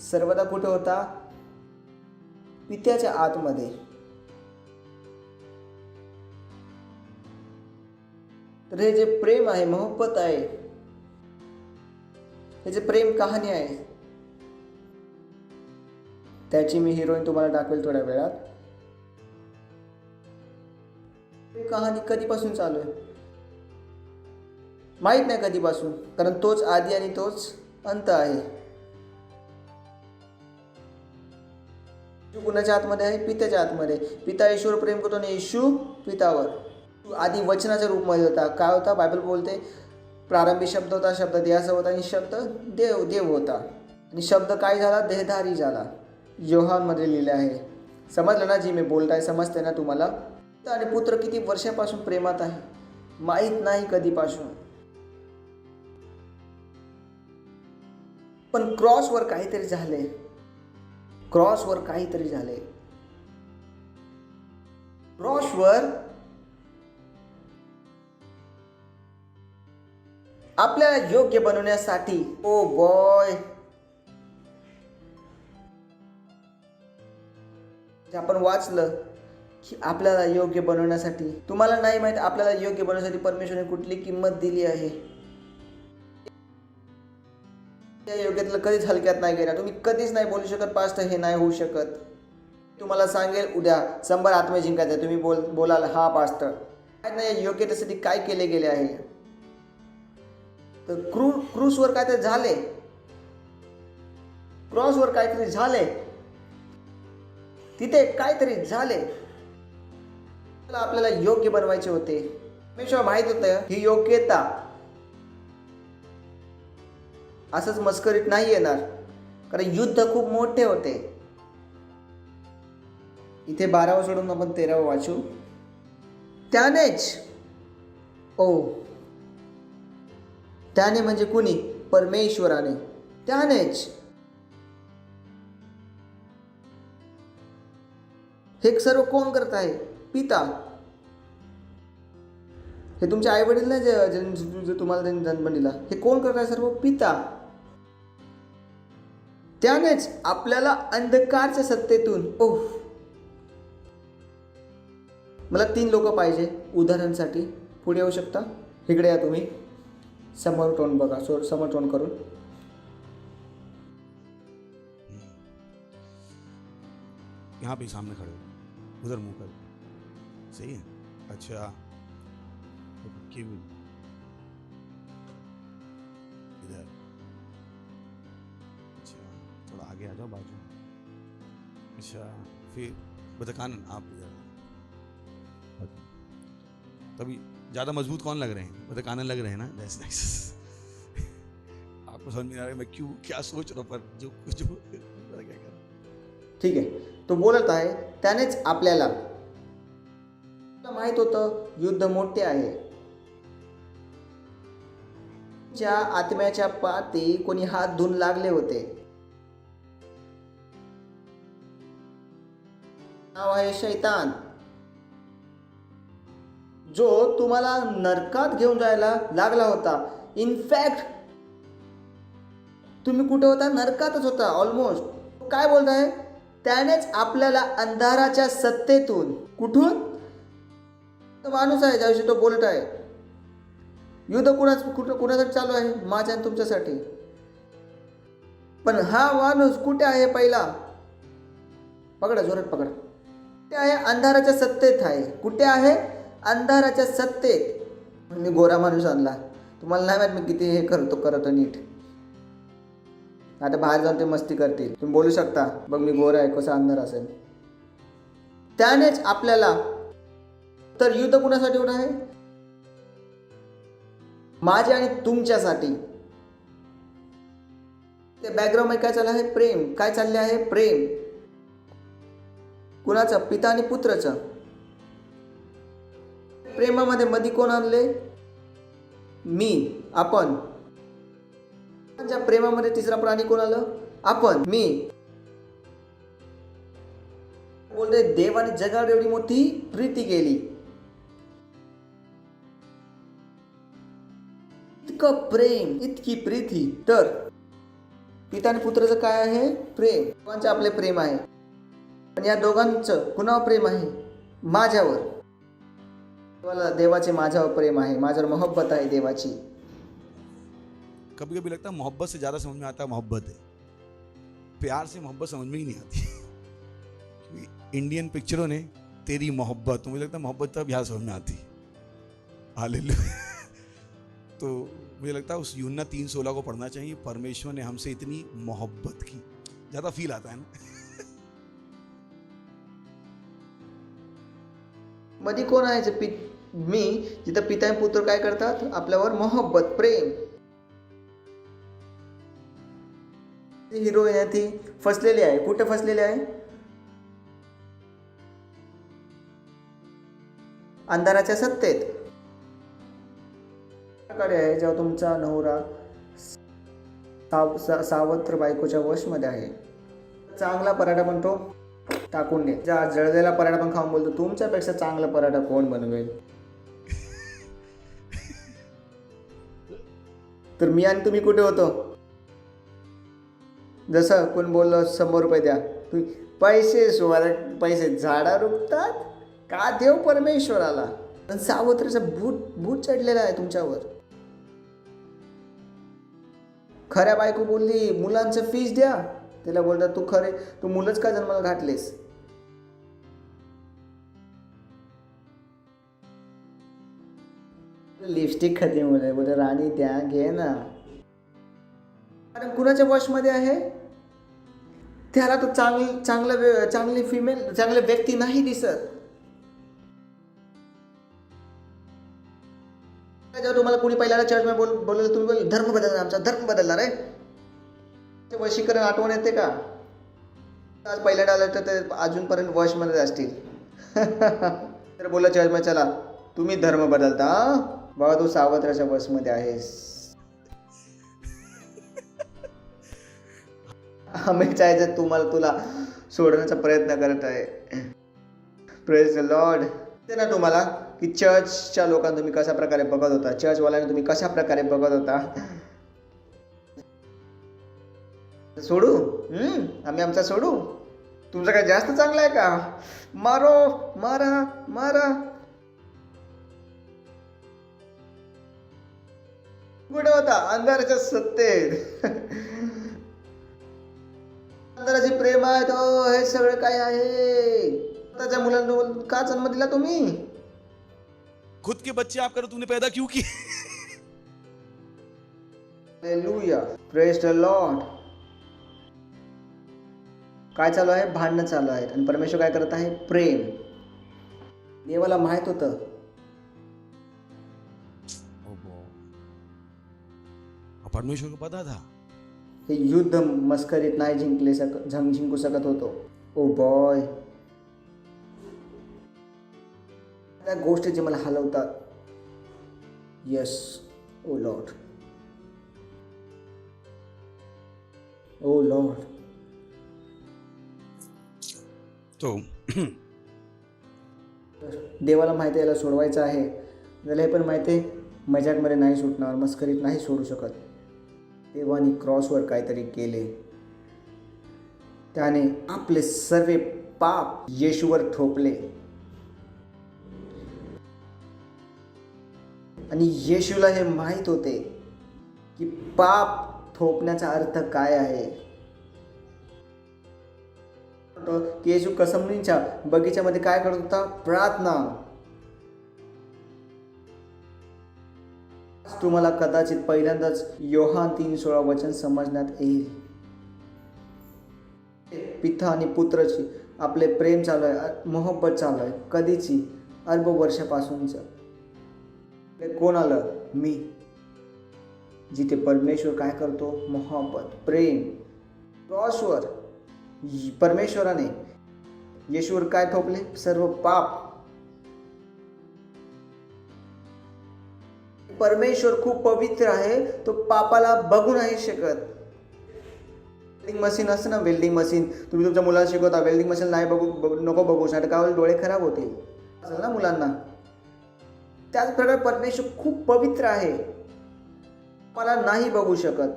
सर्वदा कुठे होता? पित्याच्या आतमध्ये. तर हे जे प्रेम आहे, मोहब्बत आहे, हे जे प्रेम कहाणी आहे, त्याची मी हिरोईन तुम्हाला दाखवेल थोड्या वेळात. कहाणी कधीपासून चालू आहे माहित नाही कधीपासून, कारण तोच आधी आणि तोच अंत आहे. येशू कुणाच्या आतमध्ये आहे? पित्याच्या आतमध्ये. पिता येशूवर प्रेम करतो आणि येशू पितावर. आधी वचनाच्या रूपमध्ये होता. काय होता? बायबल बोलते प्रारंभी शब्द होता, शब्द देहाचा होता आणि शब्द देव होता आणि शब्द काय झाला? देहधारी झाला. योहानमध्ये लिहिले आहे. समजलं ना जी मी बोलताय? समजते ना तुम्हाला? आणि पुत्र किती वर्षापासून प्रेमात आहे माहीत नाही कधीपासून, पण क्रॉसवर काहीतरी झाले. क्रॉसवर काहीतरी झाले. क्रॉसवर आपल्याला योग्य बनवण्यासाठी, ओ बॉय, आपण वाचलं की आपल्याला योग्य बनवण्यासाठी, तुम्हाला नाही माहित आपल्याला योग्य बनवण्यासाठी परमेश्वराने कुठली किंमत दिली आहे. त्या योग्यतेला कधीच हलक्यात नाही गेला. तुम्ही कधीच नाही बोलू शकत पास्टर हे नाही होऊ शकत. तुम्हाला सांगेल उद्या 100 आत्मे जिंकायचे, तुम्ही बोलाल हा पास्टर नाही, योग्यतेसाठी काय केले गेले आहे. तर क्रूसवर काहीतरी झाले, क्रॉसवर काहीतरी झाले, तिथे काहीतरी झाले. आपल्याला योग्य बनवायचे होते. परमेश्वर माहित होतं ही योग्यता असंच मस्करीत नाही येणार, कारण युद्ध खूप मोठे होते. इथे 12 सोडून आपण 13 वाचू. त्यानेच, त्याने म्हणजे कुणी? परमेश्वराने. त्यानेच हे सर्व कोण करत आहे? पिता. हे तुमचे आई वडील नाही जे तुम्हाला त्यांनी जन्म दिला. हे कोण करत आहे? सर्व पिता. त्यानेच आपल्याला अंधकारच्या सत्तेतून, मला 3 लोक पाहिजे उदाहरणासाठी. पुढे येऊ शकता? इकडे या तुम्ही. समोर तोंड बघा, समोर तोंड करून. यहाँ पे सामने खड़े हो, उधर मुंह कर. सही है. अच्छा इधर. अच्छा थोड़ा आगे आ जाओ बाजू. अच्छा फिर बता कानन आप इधर. तभी ज़्यादा मजबूत कौन लग रहे हैं? बता कानन लग रहे हैं ना. That's nice. आपको समझ में आ रहा है मैं क्यों क्या सोच रहा हूँ, पर जो क्या कर. ठीक आहे. तो बोलत आहे त्यानेच आपल्याला माहित होतं युद्ध मोठे आहे. ज्या आत्म्याच्या पाती कोणी हात धुवून लागले होते. नाव आहे शैतान, जो तुम्हाला नरकात घेऊन जायला लागला होता. इनफॅक्ट तुम्ही कुठे होता? नरकातच होता ऑलमोस्ट. काय बोलताय? त्यानेच आपल्याला अंधाराच्या सत्तेतून, कुठून? तो माणूस आहे ज्याविषयी तो बोलत आहे. युद्ध कुणासाठी चालू आहे? माझ्या आणि तुमच्यासाठी. पण हा माणूस कुठे आहे? पहिला पकडा, जोरात पकडा. कुठे आहे? अंधाराच्या सत्तेत आहे. कुठे आहे? अंधाराच्या सत्तेत. मी गोरा माणूस आणला. तुम्हाला नाही माहित मी किती हे करतो नीट. आता बाहेर जाऊन ते मस्ती करतील. तुम्ही बोलू शकता बघ मी गोरा आहे, कसा अंधार असेल. त्यानेच आपल्याला. तर युद्ध कुणासाठी होत आहे? माझ्या आणि तुमच्यासाठी. ते बॅकग्राऊंड मध्ये काय चाललं आहे? प्रेम. काय चालले आहे? प्रेम. कुणाचं? पिता आणि पुत्राचं. प्रेमामध्ये मध्ये कोण आणले? मी, आपण. ज्या प्रेमामध्ये तिसरा प्राणी कोण आलं? आपण, मी. बोलते देवाने जगावर एवढी मोठी प्रीती केली. इतकं प्रेम, इतकी प्रीती. तर पिता आणि पुत्राचं काय आहे? प्रेम. दोघांचं आपले प्रेम आहे. पण या दोघांचं कुणावर प्रेम आहे? माझ्यावर. देवाचे माझ्यावर प्रेम आहे, माझ्यावर मोहब्बत आहे देवाची. कभी कभी लगता है मोहब्बत से ज्यादा समझ में आता है मोहब्बत है, प्यार से मोहब्बत समझ में ही नहीं आती. क्योंकि इंडियन पिक्चरों ने तेरी मोहब्बत, मुझे लगता है मोहब्बत तब यहाँ समझ में आती. हालेलुया. तो मुझे लगता है उस यूहन्ना 3:16 को पढ़ना चाहिए. परमेश्वर ने हमसे इतनी मोहब्बत की, ज्यादा फील आता है ना. मध्ये कोण आहे? मी. जिथं पिता आणि पुत्र काय करतात? आपल्यावर मोहब्बत, प्रेम. हिरोईन आहे ती फसलेली आहे. कुठे फसलेली आहे? अंधाराच्या सत्तेत. आहे जेव्हा तुमचा नवरा सावत्र बायकोच्या वशमध्ये आहे. चांगला पराठा बनतो, टाकून दे. जळलेला पराठा पण खाऊन बोलतो, तुमच्यापेक्षा चांगला पराठा कोण बनवेल? तर मी आणि तुम्ही कुठे होतो? जसं कोण बोललं 100 रुपये द्या, तुम्ही पैसे झाडा रुपतात का? देव परमेश्वराला. पण सावत्रचा भूत चढलेला आहे तुमच्यावर. खऱ्या बायको बोलली मुलांचं फीस द्या, तिला बोलतात तू मुलंच का जन्माला घातलेस? लिपस्टिक खाते मुलं, बोल राणी द्या, घे ना. कारण कुणाच्या वशमध्ये आहे? त्याला तो चांगली फिमेल, चांगले व्यक्ती नाही दिसत. जेव्हा तुम्हाला कुणी पहिल्याला चर्चमध्ये बोललं, तुम्ही धर्म बदलला, आमचा धर्म बदलला रे. ते वशीकरण आठवण येते का? आज पहिल्यांदा आलं तर ते अजूनपर्यंत वशमध्ये असतील. तर बोललं चर्चमध्ये, चला तुम्ही धर्म बदलता, बाबा तू सावत्राच्या वशमध्ये आहेस. आम्ही चाहायचं तुला सोडण्याचा प्रयत्न करत आहे. Praise the Lord. ते ना तुम्हाला की चर्चच्या लोकांना तुम्ही कशा प्रकारे बघत होता, चर्चवाल्यांना तुम्ही कशा प्रकारे बघत होता. सोडू आम्ही आमचा सोडू, तुमचं काय जास्त चांगलं आहे का? मारा. कुठे होता? अंधाराच्या सत्तेत. अंधाराची प्रेम आहे तो हे सगळं काय आहे? त्याच्या मुलांना का जन्म दिला तुम्ही? खुद के बच्चे आप करो, तूने पैदा क्यों किए? हालेलुया. Praise the Lord. काय चालू आहे? भांडणं चालू आहेत. आणि परमेश्वर काय करत आहे? प्रेम. देवाला माहित होतं परमेश्वर को पता था हे युद्ध मस्करीत नाही जिंकू शकत होतो. ओ बॉय, त्या गोष्टी जे मला हलवतात. यस ओ लॉर्ड, ओ लॉर्ड. तो देवाला माहिती आहे याला सोडवायचं आहे. त्याला हे पण माहिती आहे मजाकमध्ये नाही सुटणार, मस्करीत नाही सोडू शकत. देवानी क्रॉसवर काहीतरी केले. त्याने आपले सर्व पाप येशूवर ठोपले. आणि येशूला हे माहीत होते की पाप थोपण्याचा अर्थ काय आहे. की येशू कसमणीच्या बगीच्यामध्ये काय करत होता? प्रार्थना. तुम्हाला कदाचित पहिल्यांदाच योहान 3:16 वचन समजण्यात येईल. पिता आणि पुत्राची आपले प्रेम चालू आहे, मोहब्बत चालू आहे. कधीची? अरब वर्षापासूनचं. कोण आलं? मी. जिथे परमेश्वर काय करतो? मोहब्बत, प्रेम. क्रॉसवर परमेश्वराने येशूवर काय ठोकले? सर्व पाप. परमेश्वर खूप पवित्र आहे, तो पापाला बघू नाही शकत. वेल्डिंग मशीन असतं ना, वेल्डिंग मशीन. तुम्ही तुमच्या मुलांना शिकवता वेल्डिंग मशीन नाही नको बघू, नाटकावर डोळे खराब होतील असेल ना मुलांना. त्याच प्रकारे परमेश्वर खूप पवित्र आहे, मला नाही बघू शकत.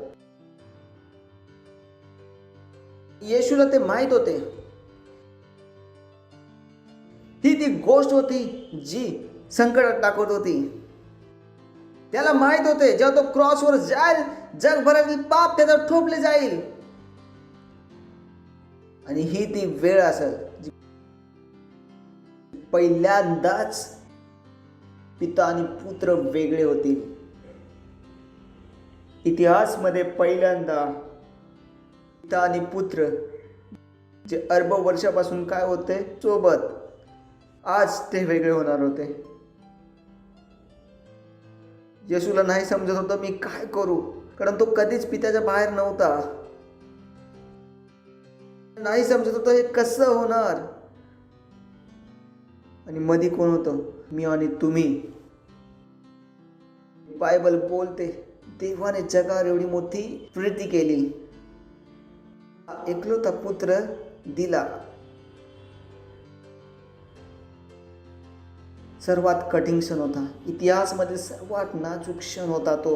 येशूला ते माहीत होते. ही ती गोष्ट होती जी संकटात टाकत होती. त्याला माहित होते जेव्हा तो क्रॉसवर जाईल जगभरातील पाप त्याचा ठोपले जाईल. आणि ही ती वेळ असेल जी पहिल्यांदाच पिता आणि पुत्र वेगळे होतील. इतिहासमध्ये पहिल्यांदा पिता आणि पुत्र जे अरब वर्षापासून काय होते सोबत, आज ते वेगळे होणार होते. येशूला नाही समजत होतं मी काय करू, कारण तो कधीच पित्याच्या बाहेर नव्हता. नाही समजत होतं हे कसं होणार. आणि मध्ये कोण होतं? मी आणि तुम्ही. बायबल बोलते देवाने जगावर एवढी मोठी प्रीती केली, एकलौता पुत्र दिला. सर्वात कठीण क्षण होता, इतिहासमध्ये सर्वात नाजूक क्षण होता तो.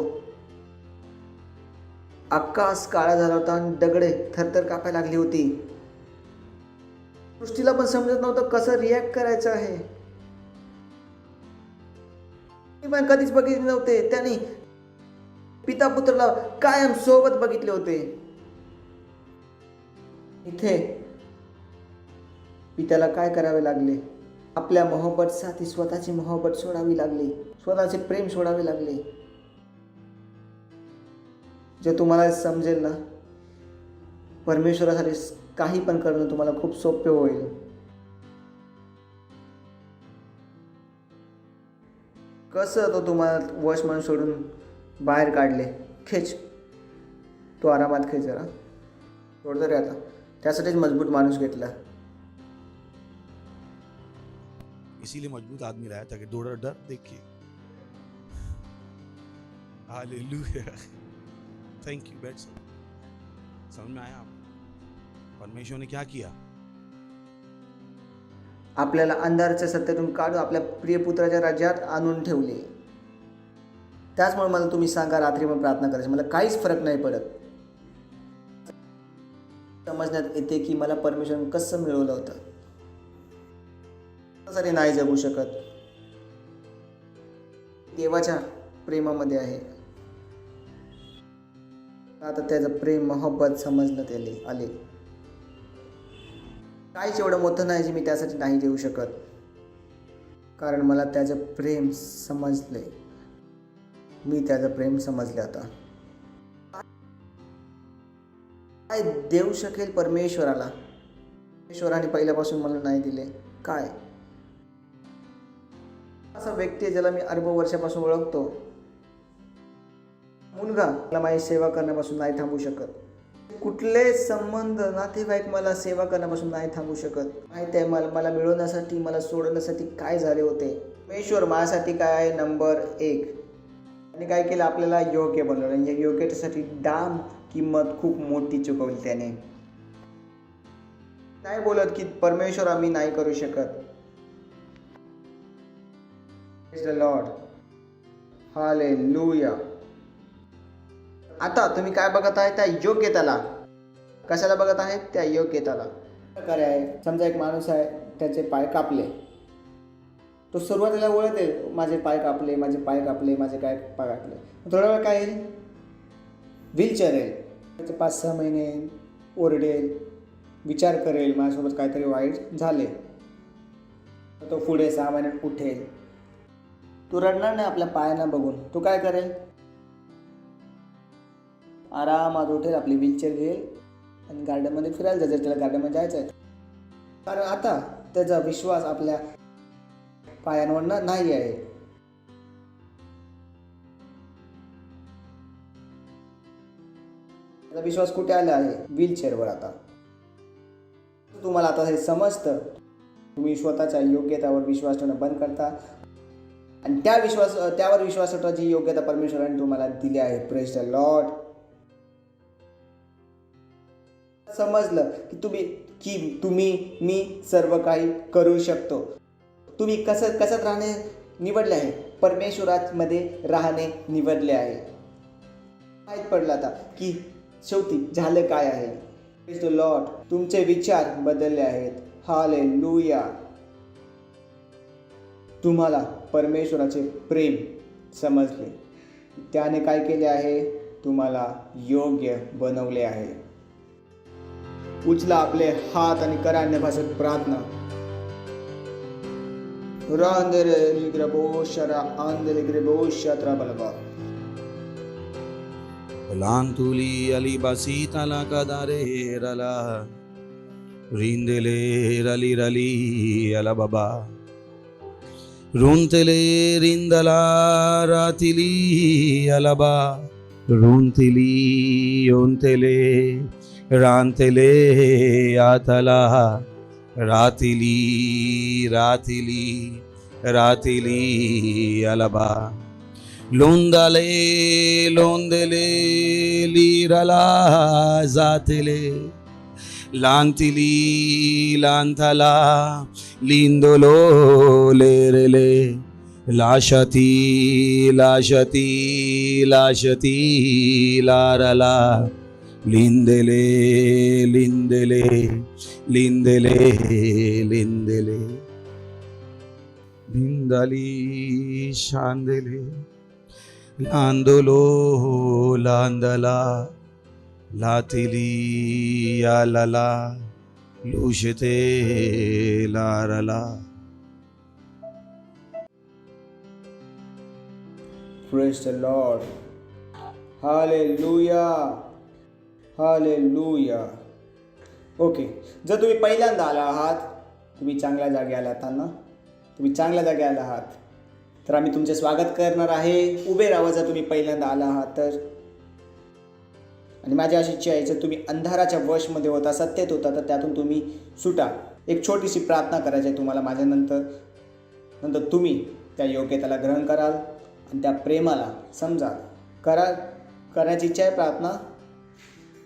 आकाश काळा झाला होता आणि दगडे थरथर कापायला लागली होती. सृष्टीला पण समजत नव्हतं कसं रिॲक्ट करायचं आहे. पण कधीच बघितले नव्हते. त्यांनी पिता पुत्राला कायम सोबत बघितले होते. इथे पित्याला काय करावे लागले? आपल्या मोहब्बतसाठी स्वतःची मोहब्बत सोडावी लागली, स्वतःचे प्रेम सोडावे लागले. जे तुम्हाला समजेल ना, परमेश्वरासाठी काही पण करणं तुम्हाला खूप सोपे होईल. कसं तो तुम्हाला वॉचमन सोडून बाहेर काढले. खेच, तो आरामात खेच जरा, सोडतो रे आता. त्यासाठीच मजबूत माणूस घेतला. इसीलिए मजबूत आदमी लाया ताकि दौड़ा डर देखिए. हालेलुया. Thank you. बैठ समझ में आया आपको परमेश्वर ने क्या किया? आपल्याला अंधाराच्या सत्तेतून काढून आपल्या प्रिय पुत्राच्या राज्यात आणून ठेवले. त्याचमुळे मला तुम्ही सांगा रात्री पण प्रार्थना करायची, मला काहीच फरक नाही पडत. समजण्यात येते की मला परमेश्वराने कसं मिळवलं होतं. साठी नाही जगू शकत. देवाच्या प्रेमामध्ये आहे. आता त्याचं प्रेम मोहब्बत समजण्यात आले. काहीच एवढं मोठं नाही जे मी त्यासाठी नाही देऊ शकत, कारण मला त्याचं प्रेम समजले. मी त्याचं प्रेम समजले. आता काय देऊ शकेल परमेश्वराला? परमेश्वराने पहिल्यापासून मला नाही दिले. काय असा व्यक्ती ज्याला मी अरब वर्षापासून ओळखतो, मुलगा, मला माझी सेवा करण्यापासून नाही थांबू शकत. कुठले संबंध, नातेवाईक मला सेवा करण्यापासून नाही थांबू शकत. माहिती आहे मला मिळवण्यासाठी, मला सोडवण्यासाठी काय झाले होते. परमेश्वर माझ्यासाठी काय आहे नंबर 1. आणि काय केलं? आपल्याला योग्य बनवलं. आणि योग्यतेसाठी दाम किंमत खूप मोठी चुकवली त्याने. नाही बोलत की परमेश्वर आम्ही नाही करू शकत. Praise the Lord. Hallelujah. आता तुम्ही काय बघत आहे? त्या योग्यतेला. कशाला बघत आहे? त्या योग्यतेला. प्रकारे आहे, समजा एक माणूस आहे, त्याचे पाय कापले. तो सुरुवातीला ओळखेल माझे पाय कापले, माझे पाय कापले, माझे काय पाय कापले. थोडा वेळ काय येईल? व्हीलचेअर येईल. त्याचे 5-6 महिने ओरडेल, विचार करेल माझ्यासोबत काहीतरी वाईट झाले. तो पुढे 6 महिन्यात उठेल. तो रडणार नाही आपल्या पायांना बघून. तो काय करेल? आरामात उठेल, आपली व्हीलचेअर घेईल आणि गार्डनमध्ये फिरायला जायचं. त्याला गार्डनमध्ये जायचं आहे, कारण आता त्याचा विश्वास आपल्या पायांवर नाही आहे. त्याचा विश्वास कुठे आला आहे? व्हीलचेअरवर. आता तुम्हाला आता हे समजतं. तुम्ही स्वतःच्या योग्यतावर विश्वास ठेवणं बंद करता आणि त्यावर विश्वास ठेवण्याची योग्यता परमेश्वराने तुम्हाला दिली आहे. Praise the Lord. समजलं की मी सर्व काही करू शकतो. तुम्ही कसं राहणे निवडले आहे? परमेश्वरामध्ये राहणे निवडले आहे. माहीत पडलं आता की शेवटी झालं काय आहे. Praise the Lord. तुमचे विचार बदलले आहेत. हालेलुया. तुम्हाला परमेश्वराचे प्रेम समजले. त्याने काय केले आहे? तुम्हाला योग्य बनवले आहे. उचला आपले हात आणि करा अन्य भाषेत प्रार्थना. रांदेरे लिग्रबोशरा आंदेले ग्रबोशत्रा बलबा. लांतुली अली बासीता ला कदारे रला रिंदेले रली रली अला बाबा रुंतले रिंदला रातिली अलबा रुंतिली योंतले रांतले आतला रातिली रातिली रातिली अलबा लोंदाले लोंदले लीरला जातले लांतिली लांथला लिंदोलो लेरले लाशती लाशती लाशती लारला लिंदले लिंदले लिंदले लिंदले लिंदली शांदले लांदोलो लांदला लातिली यालला लुशते लारला. Praise the Lord. Hallelujah. Hallelujah. Okay, जर तुम्ही पहिल्यांदा आला आहात, तुम्ही चांगल्या जागी आला आहात ना, तुम्ही चांगल्या जागी आला आहात, तर आम्ही तुमचे स्वागत करणार आहे. उभे राहा जर तुम्ही पहिल्यांदा आला आहात तर. आणि माझी अशी इच्छा आहे, जर तुम्ही अंधाराच्या वशमध्ये होता, सत्तेत होता, तर त्यातून तुम्ही सुटा. एक छोटीशी प्रार्थना करायची आहे तुम्हाला माझ्यानंतर तुम्ही त्या योग्यतेला ग्रहण कराल आणि त्या प्रेमाला समजाल. करण्याची इच्छा आहे प्रार्थना.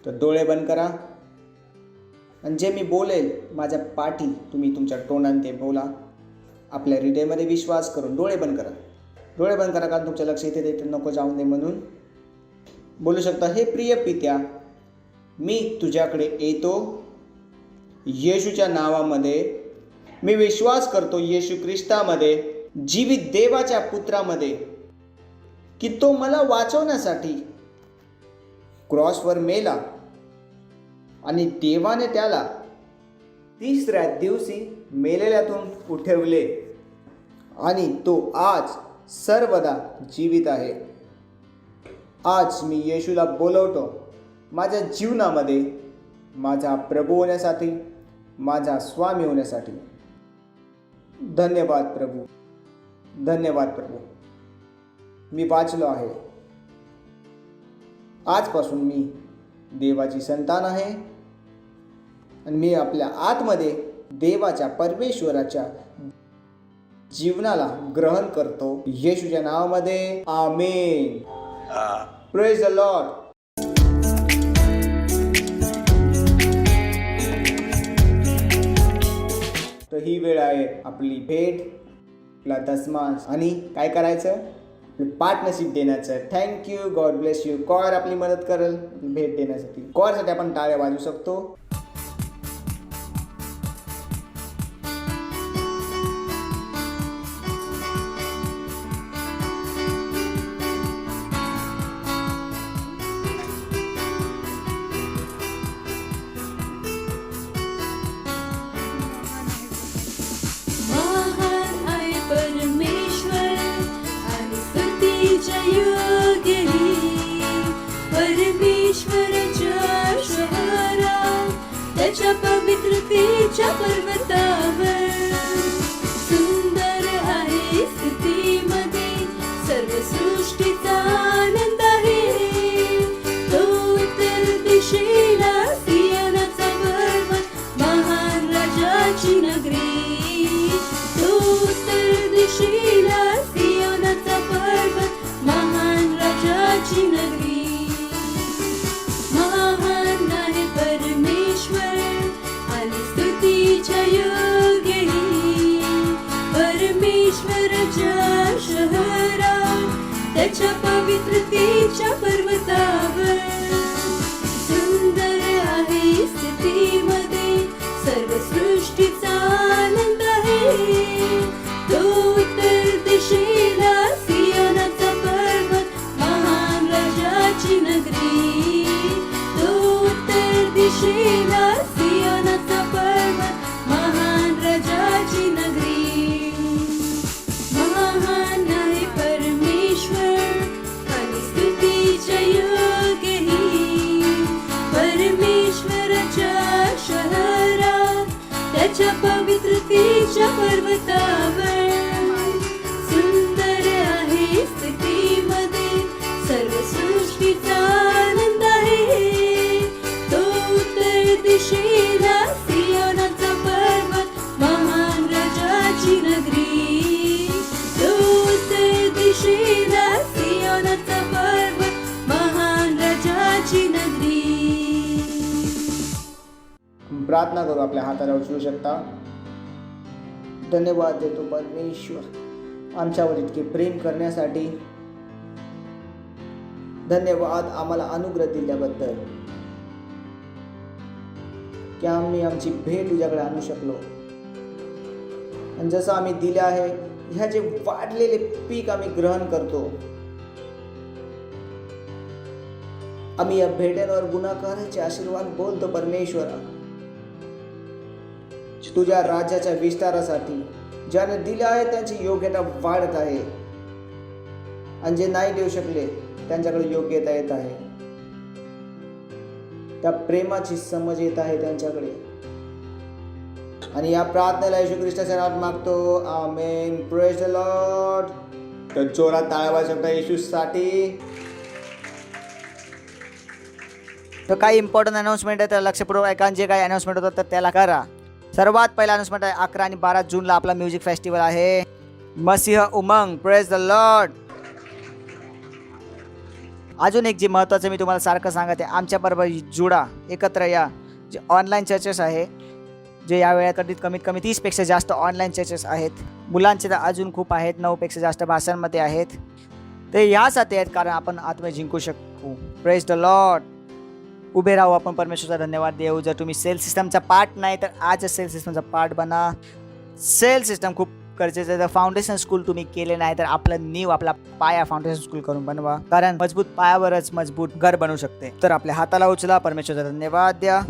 तर डोळे बंद करा आणि जे मी बोलेल माझ्या पाठी तुम्ही तुमच्या तोंडाने ते बोला. आपल्या हृदयामध्ये विश्वास करून डोळे बंद करा. डोळे बंद करा, कारण तुमच्या लक्ष इथे ते नको जाऊन दे म्हणून. बोलू शकता, हे प्रिय पित्या, मी तुझ्याकडे येतो. येशूच्या नावामध्ये मी विश्वास करतो, येशू ख्रिस्तामध्ये, जीवित देवाच्या पुत्रामध्ये, की तो मला वाचवण्यासाठी क्रॉसवर मेला आणि देवाने त्याला तिसऱ्या दिवशी मेलेल्यातून उठवले आणि तो आज सर्वदा जीवित आहे. आज मी येशूला बोलवतो माझ्या जीवनामध्ये, माझा प्रभू होण्यासाठी, माझा स्वामी होण्यासाठी. धन्यवाद प्रभू, धन्यवाद प्रभू. मी वाचलो आहे. आजपासून मी देवाची संतान आहे आणि मी आपल्या आतमध्ये देवाच्या परमेश्वराच्या जीवनाला ग्रहण करतो. येशूच्या नावामध्ये आमेन. Praise the Lord. तर ही वेळ आहे आपली भेट, आपला दसमास आणि काय करायचं, पार्टनरशिप देण्याचं. Thank you, God bless you. कॉर आपली मदत करेल भेट देण्यासाठी. कॉरसाठी आपण टाळ्या वाजवू शकतो. महान आहे परमेश्वर आणि स्तुतीच्या योग्यही. परमेश्वराच्या शहरात, त्याच्या पवित्रतेच्या पर्वतावर. सुंदर आहे स्तुतीमध्ये सर्व सृष्टीचा आनंद आहे. तो उत्तर दिशेला सियोनाचा पर्वत, महान राजाची नगरी. उत्तर दिशेला सियोनाचा पर्वत, महान राजाची नगरी. महान आहे परमेश्वर आणि स्तुतीच्या योग्यही. परमेश्वराच्या शहरात, त्याच्या पवित्रतेच्या पर्वतावर. सुंदर आहे त्याच्या पवित्रतेच्या पर्वतावर सुंदर आहे स्थितीमध्ये सर्व सृष्टीचा आनंद आहे तो उत्तर दिशेला सियोनाचा पर्वत महान राजाची नगरी तो उत्तर दिशेला सियोनाचा पर्वत महान राजाची नगरी. प्रार्थना करू. आपल्या हाताला उचलू शकता. धन्यवाद देतो परमेश्वर आमच्यावर इतके प्रेम करण्यासाठी. धन्यवाद आम्हाला अनुग्रह दिल्याबद्दल की आम्ही आमची भेट तुझ्याकडे आणू शकलो. आणि जसं आम्ही दिले आहे ह्याचे वाढलेले पीक आम्ही ग्रहण करतो. आम्ही या भेटेवर गुणाकाराचे आशीर्वाद बोलतो परमेश्वरा. तुझ्या राज्याच्या विस्तारासाठी ज्याने दिले आहे त्यांची योग्यता वाढत आहे आणि जे नाही देऊ शकले त्यांच्याकडे योग्यता येत आहे. त्या प्रेमाची समज येत आहे त्यांच्याकडे. आणि या प्रार्थनेला येशू ख्रिस्ताच्या नावात मागतो. आमेन. Praise the Lord. तर जोरात टाळ्या वाजवू शकता येशूसाठी. तर काही इम्पॉर्टंट अनाउन्समेंट आहे तर लक्षपूर्वक ऐका. जे काही अनाउन्समेंट होतं तर त्याला करा. सर्वात पहिला अनाउन्समेंट आहे 11 आणि 12 जूनला आपला म्युझिक फेस्टिवल आहे Masih Umang. Praise the Lord. अजून एक जे महत्त्वाचं मी तुम्हाला सारखं सांगते आमच्याबरोबर जुडा एकत्र या. जे ऑनलाईन चर्चेस आहे जे या वेळात कमीत कमी 30पेक्षा जास्त ऑनलाईन चर्चेस आहेत. मुलांचे तर अजून खूप आहेत. 9पेक्षा जास्त भाषांमध्ये आहेत. ते यासाठी आहेत कारण आपण आत्मा जिंकू शकू. Praise the Lord. उभे राहू आपण परमेश्वराचा धन्यवाद देऊ. जर तुम्ही सेल सिस्टमचा पार्ट नाही तर आज सेल सिस्टमचा पार्ट बना. सेल सिस्टम खूप गरजेचं आहे. जर फाउंडेशन स्कूल तुम्ही केले नाही तर आपलं नीव आपला पाया फाउंडेशन स्कूल करून बनवा कारण मजबूत पायावरच मजबूत घर बनू शकते. तर आपल्या हाताला उचला. परमेश्वराचा धन्यवाद द्या.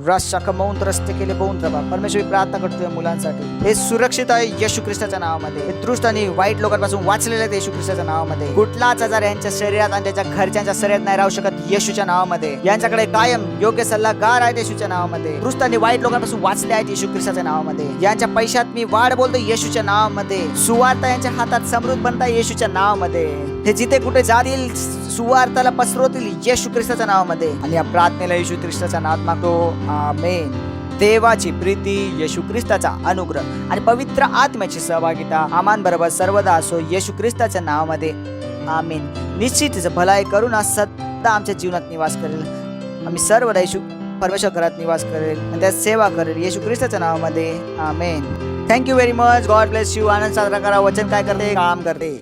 रस कमवून रस्ते केले पाहून प्रभा. परमेश्वर प्रार्थना करतोय मुलांसाठी. हे सुरक्षित आहे येशू ख्रिस्ताच्या नावामध्ये. हे दृष्ट आणि वाईट लोकांपासून वाचलेले आहेत येशू ख्रिस्ताच्या नावामध्ये. कुठलाच आजार यांच्या शरीरात आणि त्यांच्या घरच्यांच्या शरीरात नाही राहू शकत येशूच्या नावामध्ये. यांच्याकडे कायम योग्य सल्लागार आहेत येशूच्या नावामध्ये. दृष्ट आणि वाईट लोकांपासून वाचले आहेत येशू ख्रिस्ताच्या नावामध्ये. यांच्या पैशात मी वाढ बोलतो येशूच्या नावामध्ये. सुवार्ता यांच्या हातात समृद्ध बनता येशूच्या नावामध्ये. हे जिथे कुठे जातील सुवार्ताला पसरवतील येशू ख्रिस्ताच्या नावामध्ये. आणि या प्रार्थनेला येशू ख्रिस्ताच्या नावात मागतो. आमेन. देवाची प्रीती येशू ख्रिस्ताचा अनुग्रह आणि पवित्र आत्म्याची सहभागिता आम्हांबरोबर सर्वदा असो येशू ख्रिस्ताच्या नावामध्ये. आमेन. निश्चित भलाई करुणा सदा आमच्या जीवनात निवास करेल. आम्ही सर्वदा येशू परमेश्वर घरात निवास करेल आणि त्यात सेवा करेल येशू ख्रिस्ताच्या नावामध्ये. आमेन. Thank you very much. God bless you. आनंद साजरा करा. वचन काय करते काम करते.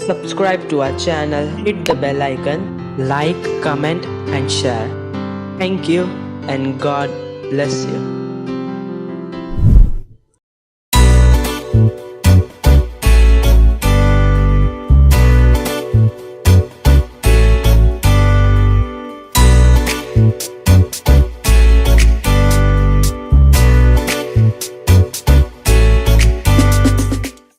Subscribe to our channel, hit the bell icon, like, comment and share. Thank you and God bless you.